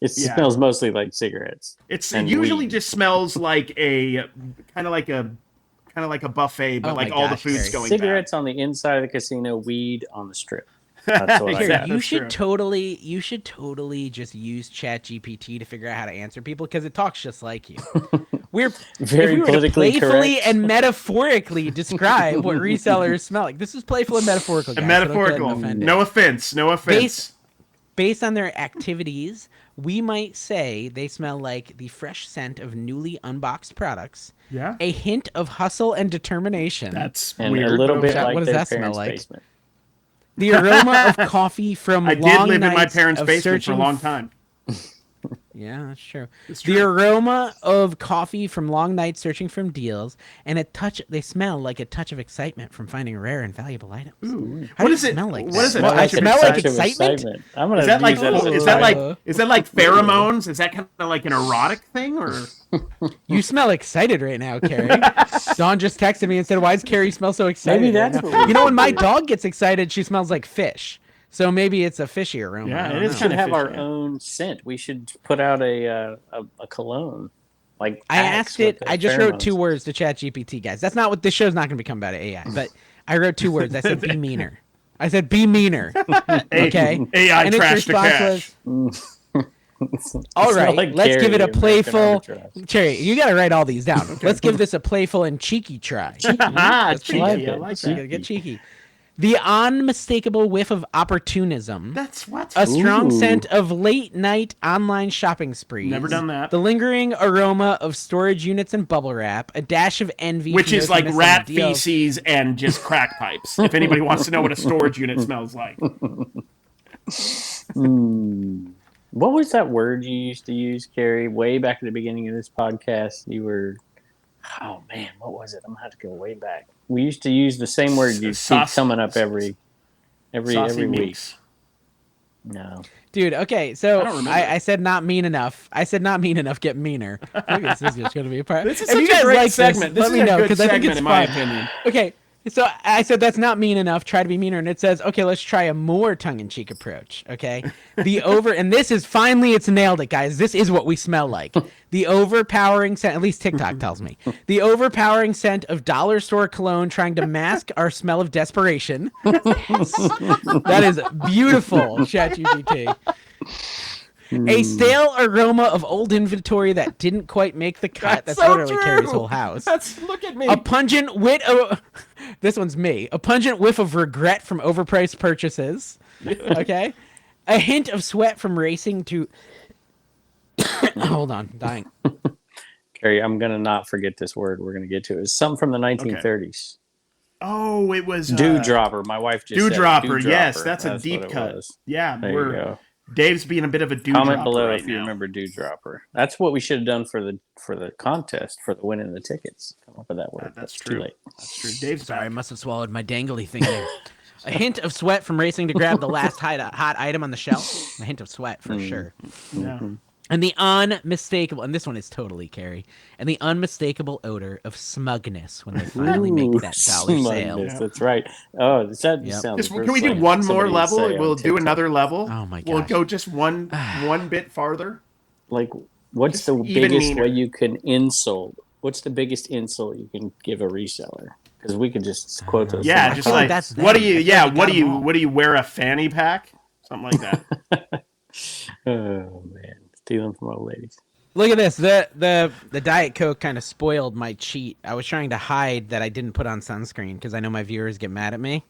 It smells mostly like cigarettes. It usually just smells like a kind of like a buffet, but all the food's going cigarettes on the inside of the casino, weed on the strip. That's what you should totally just use ChatGPT to figure out how to answer people because it talks just like you. We're very politically playfully correct and metaphorically describe what resellers smell like. This is playful and metaphorical. Guys, metaphorical. No offense. No offense. Based on their activities, we might say they smell like the fresh scent of newly unboxed products. Yeah. A hint of hustle and determination. That's and weird. A little bit like what does their that smell like? basement. The aroma of coffee from I did live in my parents' basement for a long time. Yeah, that's true. True. The aroma of coffee from long nights searching for deals, and they smell like a touch of excitement from finding rare and valuable items. Ooh. How does it smell like? What is it? I smell like excitement. I'm gonna is that like pheromones? Is that kind of like an erotic thing, or? You smell excited right now, Carrie. Dawn just texted me and said, "Why does Carrie smell so excited?" Maybe that's you know, when my dog gets excited, she smells like fish. So maybe it's a fishy aroma. Yeah, we should have our own scent. We should put out a cologne. Like I asked it. I just wrote 2 words to ChatGPT, guys. That's not what this show's not going to become about AI. But I wrote 2 words. I said, "Be meaner." I said, "Be meaner." Okay. AI and trash to cash. All right, let's give it a playful. Cherry, you got to write all these down. Okay. Let's give this a playful and cheeky try. Cheeky. That's cheeky. I like that. You gotta get cheeky. The unmistakable whiff of opportunism. That's what? A strong scent of late night online shopping sprees. Never done that. The lingering aroma of storage units and bubble wrap. A dash of envy. Which is like rat feces and just crack pipes. If anybody wants to know what a storage unit smells like. What was that word you used to use, Carrie? Way back at the beginning of this podcast, you were... Oh, man, what was it? I'm going to have to go way back. We used to use the same word. You keep coming up every week. No. Dude, okay, so I said not mean enough. I said not mean enough, get meaner. I think this is just going to be a part. This is such a great segment. This is a good segment, in my opinion. Okay, so I said that's not mean enough. Try to be meaner. And it says, okay, let's try a more tongue-in-cheek approach, okay? And this is, finally, it's nailed it, guys. This is what we smell like. The overpowering scent, at least TikTok tells me. The overpowering scent of dollar store cologne trying to mask our smell of desperation. Yes. That is beautiful, ChatGPT. A stale aroma of old inventory that didn't quite make the cut. That's so literally Carrie's whole house. Look at me. A pungent whiff of... This one's me. A pungent whiff of regret from overpriced purchases. Okay? A hint of sweat from racing to... Hold on, I'm dying. Carrie, I'm going to not forget this word we're going to get to. It's something from the 1930s. Oh, it was... Dewdropper. My wife just said Dewdropper, yes. That's a deep cut. Yeah, there you go. Dave's being a bit of a dewdropper. Comment below if you remember dewdropper. That's what we should have done for the contest for the winning the tickets. Come up with that word. That's true. Too late. That's true. Dave's Sorry, I back. must have swallowed my dangly thing there. A hint of sweat from racing to grab the last hot item on the shelf. A hint of sweat for sure. Yeah. And the unmistakable, and this one is totally Carrie, and the unmistakable odor of smugness when they finally make that dollar sale. Smugness, that's right. Oh, that Yep. sounds. Can we do one more level? We'll do another level. Oh my We'll gosh. go just one bit farther. Like, what's Just the even biggest meaner. way you can insult? What's the biggest insult you can give a reseller? Because we could just quote those. Yeah, things. just feel like like that's them. what do I you? feel Yeah, like we what got do 'em you? all. What do you wear a fanny pack? Something like that. Oh man, stealing from old ladies. Look at this. The Diet Coke kind of spoiled my cheat. I was trying to hide that I didn't put on sunscreen because I know my viewers get mad at me.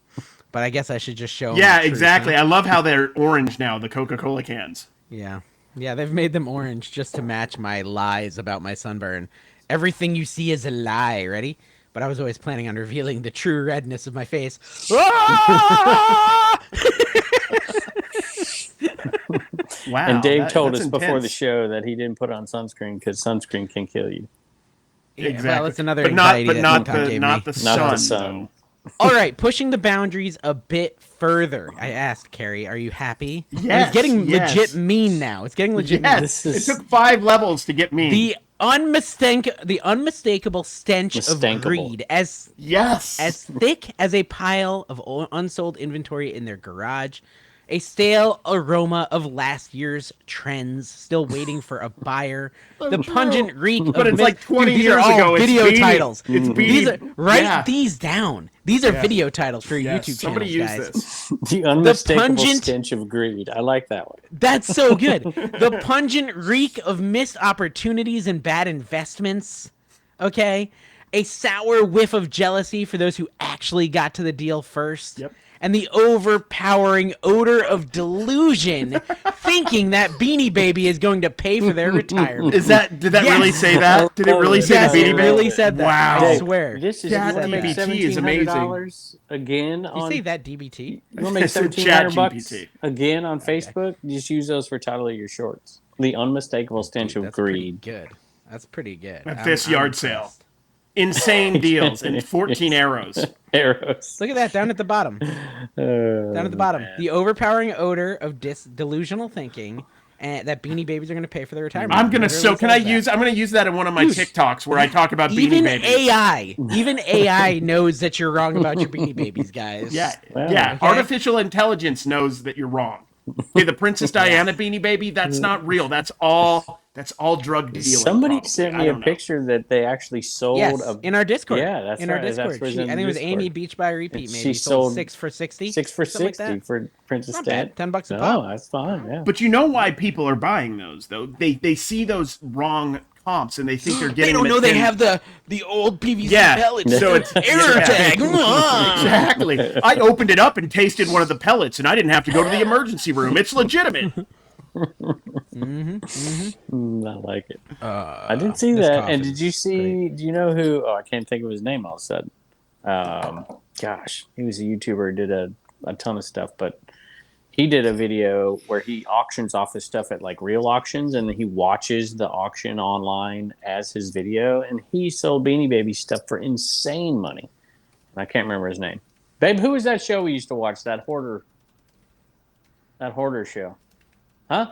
But I guess I should just show them. Yeah, the truth, exactly. huh? I love how they're orange now. The Coca-Cola cans. Yeah. Yeah, they've made them orange just to match my lies about my sunburn. Everything you see is a lie. Ready? But I was always planning on revealing the true redness of my face. Ah! Wow. And Dave told that's us before the intense. show that he didn't put on sunscreen because sunscreen can kill you. Yeah, Exactly. well, it's another but not, anxiety but that not TikTok the gave not me. the Not sun. the sun. All right, pushing the boundaries a bit further. I asked Carrie, "Are you happy?" And Yes, it's getting yes. legit mean now. It's getting legit mean. Yes, This is- it took 5 levels to get me. The unmistakable stench of Mistankable. greed, as yes. thick as a pile of unsold inventory in their garage, a stale aroma of last year's trends still waiting for a buyer, the true. pungent reek But of it's like 20 these years are all ago. It's video beating. titles. It's These are, beating. write Yeah. these down. These are Yeah. video titles for your Yes, YouTube somebody channels, use guys. this. The unmistakable pungent- stench of greed. I like that one. That's so good. The pungent reek of missed opportunities and bad investments. Okay? A sour whiff of jealousy for those who actually got to the deal first. Yep. And the overpowering odor of delusion, thinking that Beanie Baby is going to pay for their retirement. Did that Yes. really say that? Did it really say Yes, the it Beanie Baby? really said that. Wow. I Dave, swear. This is Chat you wanna make GPT is $1,700 again You on. say that, DBT? You want to make It's a $1,700 ChatGPT. again on Facebook? Just use those for title of your shorts. The unmistakable stench Dude, of that's pretty greed. good. That's pretty good. At I'm- this I'm yard impressed. sale. Insane deals and 14 arrows. Arrows. Look at that down at the bottom. Down at the bottom. The overpowering odor of delusional thinking and that Beanie Babies are going to pay for their retirement. I'm gonna Literally can I says that. use? I'm gonna use that in one of my Dude, TikToks where I talk about Beanie Even Babies. even AI knows that you're wrong about your Beanie Babies, guys. Yeah, Wow. yeah. Okay. Artificial intelligence knows that you're wrong. Okay, the Princess Diana Beanie Baby, that's not real. That's all drug dealing. Somebody probably. sent I me a don't know. picture that they actually sold Yes, a in our Discord. Yeah, that's in our right. That's Discord. what's She, I in think it was Discord. Amy Beach by Repeat. Maybe She sold sold 6 for 60. 6 for something like 60 that. for Princess Not Diana. bad. $10 a No, pop. that's fine. Yeah. But you know why people are buying those though? They see those wrong comps and they think they're They getting. don't them at know they 10 have the old PVC Yeah, pellets. so it's error yeah. tag. Exactly. I opened it up and tasted one of the pellets, and I didn't have to go to the emergency room. It's legitimate. I like it. I didn't see this that. coffee And did you is see? Do you know who? Oh, I can't think of his name all of a sudden. Gosh, he was a YouTuber. Did a ton of stuff, but he did a video where he auctions off his stuff at like real auctions, and then he watches the auction online as his video. And he sold Beanie Baby stuff for insane money. And I can't remember his name. Babe, who was that show we used to watch? That hoarder show. Huh?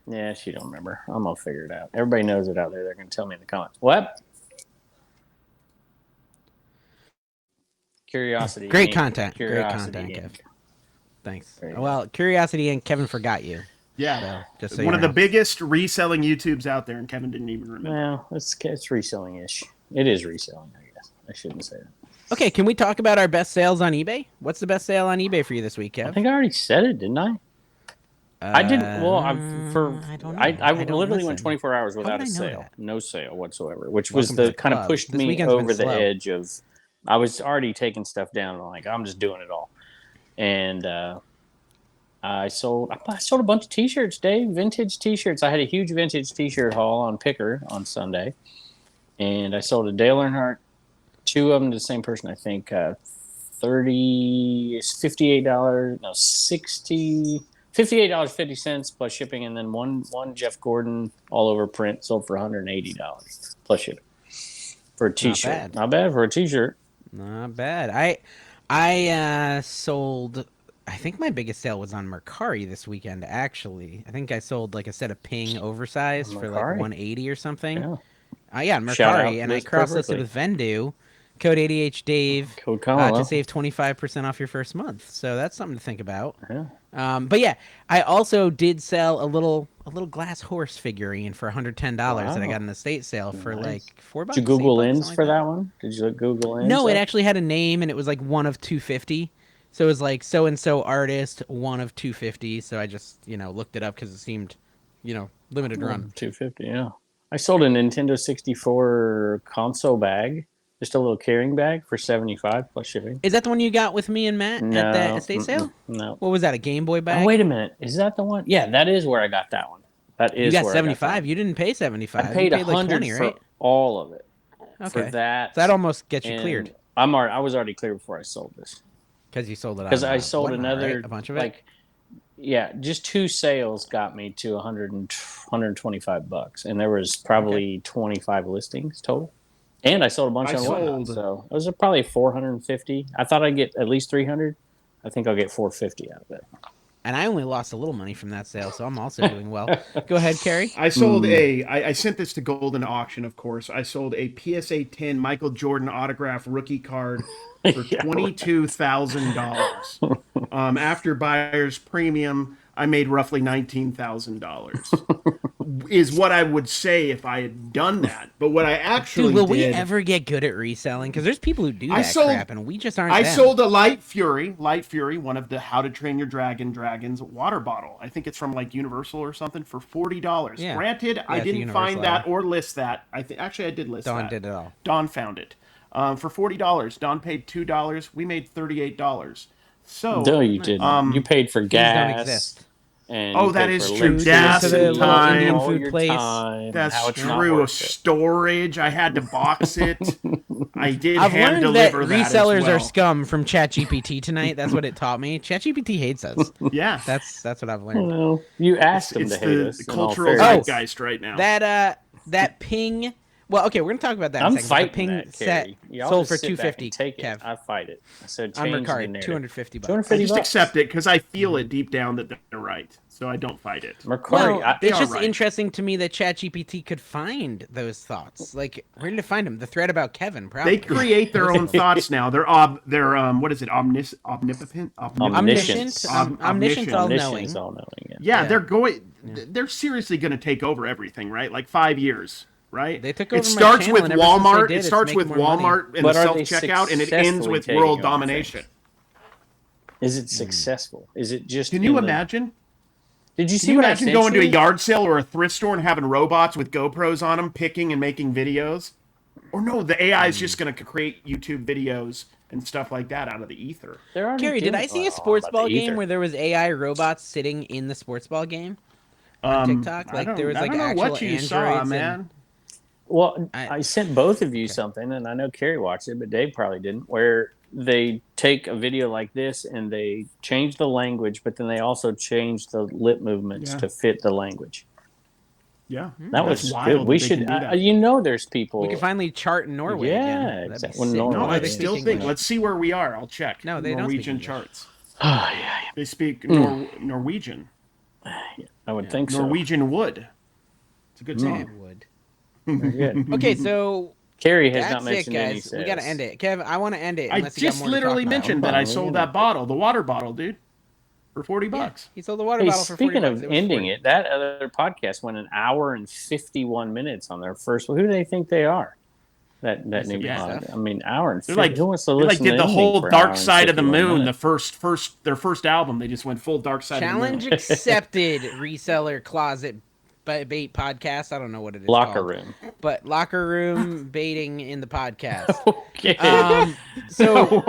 Yeah, she don't remember. I'm gonna figure it out. Everybody knows it out there. They're gonna tell me in the comments. What? Curiosity. Great Inc. content. Curiosity Great content, Inc. Kev. Thanks. There you go. Well, Curiosity and Kevin forgot you. Yeah. Just so One you of the know. biggest reselling YouTubes out there, and Kevin didn't even remember. Well, it's reselling-ish. It is reselling, I guess. I shouldn't say that. Okay, can we talk about our best sales on eBay? What's the best sale on eBay for you this week, I Kev? think I already said it, didn't I? I didn't. Well, I don't know. I don't literally went listen. 24 hours How without would a I know sale, that? no sale whatsoever, which Welcome was to the the kind of club. pushed This me weekend's been over the slow. edge of. I was already taking stuff down. And I'm like, I'm just doing it all, and I sold a bunch of T-shirts, Dave, vintage T-shirts. I had a huge vintage T-shirt haul on Picker on Sunday, and I sold a Dale Earnhardt, 2 of them to the same person, I think. $58, no, $58.50 plus shipping, and then one Jeff Gordon all over print sold for $180 plus shipping. For a t-shirt. bad. Not bad for a t-shirt. Not bad. I sold. I think my biggest sale was on Mercari this weekend. Actually, I think I sold like a set of Ping oversized for like Mercari. 180 or something. Yeah. Yeah, Shout out Mercari, and I this cross-listed perfectly. with Vendu, code ADH Dave, Code to Commonwealth. save 25% off your first month. So that's something to think about. Yeah. But yeah, I also did sell a little glass horse figurine for $110 that I got in the estate sale for Nice. like $4. Did you Google $8, Lens something for like that one? Did you look Google Lens? No, it up? actually had a name, and it was like one of 250. So it was like so and so artist, one of 250. So I just looked it up because it seemed limited run. 250. Yeah. I sold a Nintendo 64 console bag, just a little carrying bag for 75 plus shipping. Is that the one you got with me and Matt at that estate sale? No. What was that? A Game Boy bag? Oh, wait a minute. Is that the one? Yeah, that is where I got that one. That is you got where 75. You didn't pay 75. I paid you paid 100 like 20, for right? all of it. Okay. For that. So that almost gets you and cleared I was already cleared before I sold this. because you sold it. Because I sold another right? A bunch of it. like, yeah, just 2 sales got me to 125 bucks, and there was probably 25 listings total. And I sold a bunch on Whatnot, so it was probably 450. I thought I'd get at least 300. I think I'll get 450 out of it. And I only lost a little money from that sale, so I'm also doing well. Go ahead, Carrie. I sold I sent this to Golden Auction, of course. I sold a PSA 10 Michael Jordan autograph rookie card for $22,000. After buyer's premium, I made roughly $19,000. Is what I would say if I had done that. But what I actually Dude, will did, we ever get good at reselling? Because there's people who do that crap, and we just aren't. I them. sold a Light Fury, one of the How to Train Your Dragons water bottle. I think it's from like Universal or something for $40. Yeah. Granted, I didn't find that or list that. Actually I did list that. Dawn did it all. Dawn found it for $40. Dawn paid $2. We made $38. So no, you didn't. You paid for gas. Don't exist. And that is true. Gas and time. Indian food place. That's true. Storage. I had to box it. I did I've hand learned that deliver that resellers as well. are scum from ChatGPT tonight. That's what it taught me. ChatGPT hates us. Yeah, that's what I've learned. Well, you asked them to hate us. It's the cultural zeitgeist right now. That Ping. Well, okay, we're gonna talk about that. I'm in a second. fighting The Ping that, set sold for $250. Take it. Kev. I fight it. I said On change the Mercari, narrative. $250. I just accept it because I feel it deep down that they're right, so I don't fight it. Mercari, Well, it's just interesting to me that ChatGPT could find those thoughts. Like, where did it find them? The thread about Kevin, probably. They create their own thoughts now. They're what is it? Omniscient, omniscient, all-knowing. Yeah, they're seriously going to take over everything, right? Like 5 years. Right? They took over it starts my with channel, Walmart. It starts with Walmart and the self-checkout, and it ends with world domination. Is it successful? Is it just? Can you imagine? Did you see? Can you imagine going to a yard sale or a thrift store and having robots with GoPros on them picking and making videos? Or no, the AI is just going to create YouTube videos and stuff like that out of the ether. Carrie, did I see a sports ball game where there was AI robots sitting in the sports ball game? On TikTok, like there was like actual androids, man. Well, I sent both of you something, and I know Carrie watched it, but Dave probably didn't, where they take a video like this and they change the language, but then they also change the lip movements to fit the language. Yeah. That was good. We should, there's people. We could finally chart in Norway again. Exactly. No, I still think. Let's see where we are. I'll check. No, they Norwegian don't speak charts. Oh, yeah. They speak Norwegian. I would think so. Norwegian wood. It's a good song. Wood. Very good. Okay, so Carrie has not mentioned guys. any sales. We gotta end it. Kev, I want to end it. I just literally mentioned that I sold that bottle, the water bottle, dude, for $40. Yeah, he sold the water bottle for $40. Speaking of ending it, that other podcast went an hour and 51 minutes on their first. Well, who do they think they are? That new pod. I mean, hour and 50. Who wants to listen did to the whole Dark Side of the Moon, minutes? their first album. They just went full Dark Side of the Moon. Challenge accepted. Reseller closet bait podcast. I don't know what it is. Locker room. But locker room baiting in the podcast. Okay. So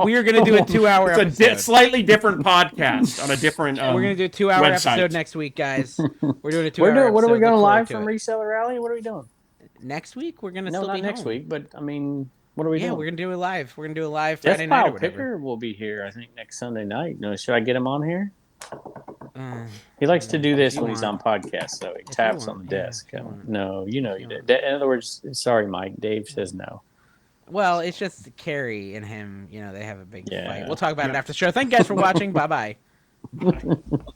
we are going to do a 2-hour episode. It's a slightly different podcast on a different we're going to do a 2-hour website. episode next week, guys. We're doing a 2-hour episode. What are we going live from Reseller Rally? What are we doing? Next week, we're going to still be home. No, not next week, but I mean, what are we doing? Yeah, we're going to do it live. We're going to do it live Friday night or whatever. Picker will be here, I think, next Sunday night. Should I get him on here? He likes to do this you when he's on want. podcasts, though. He If you taps on want, the yeah, desk. if you want. No, you know If you you did. In other words, sorry, Mike. Dave says no. Well, it's just Carrie and him. They have a big fight. Yeah. We'll talk about it Yep. after the show. Thank you guys for watching. Bye bye.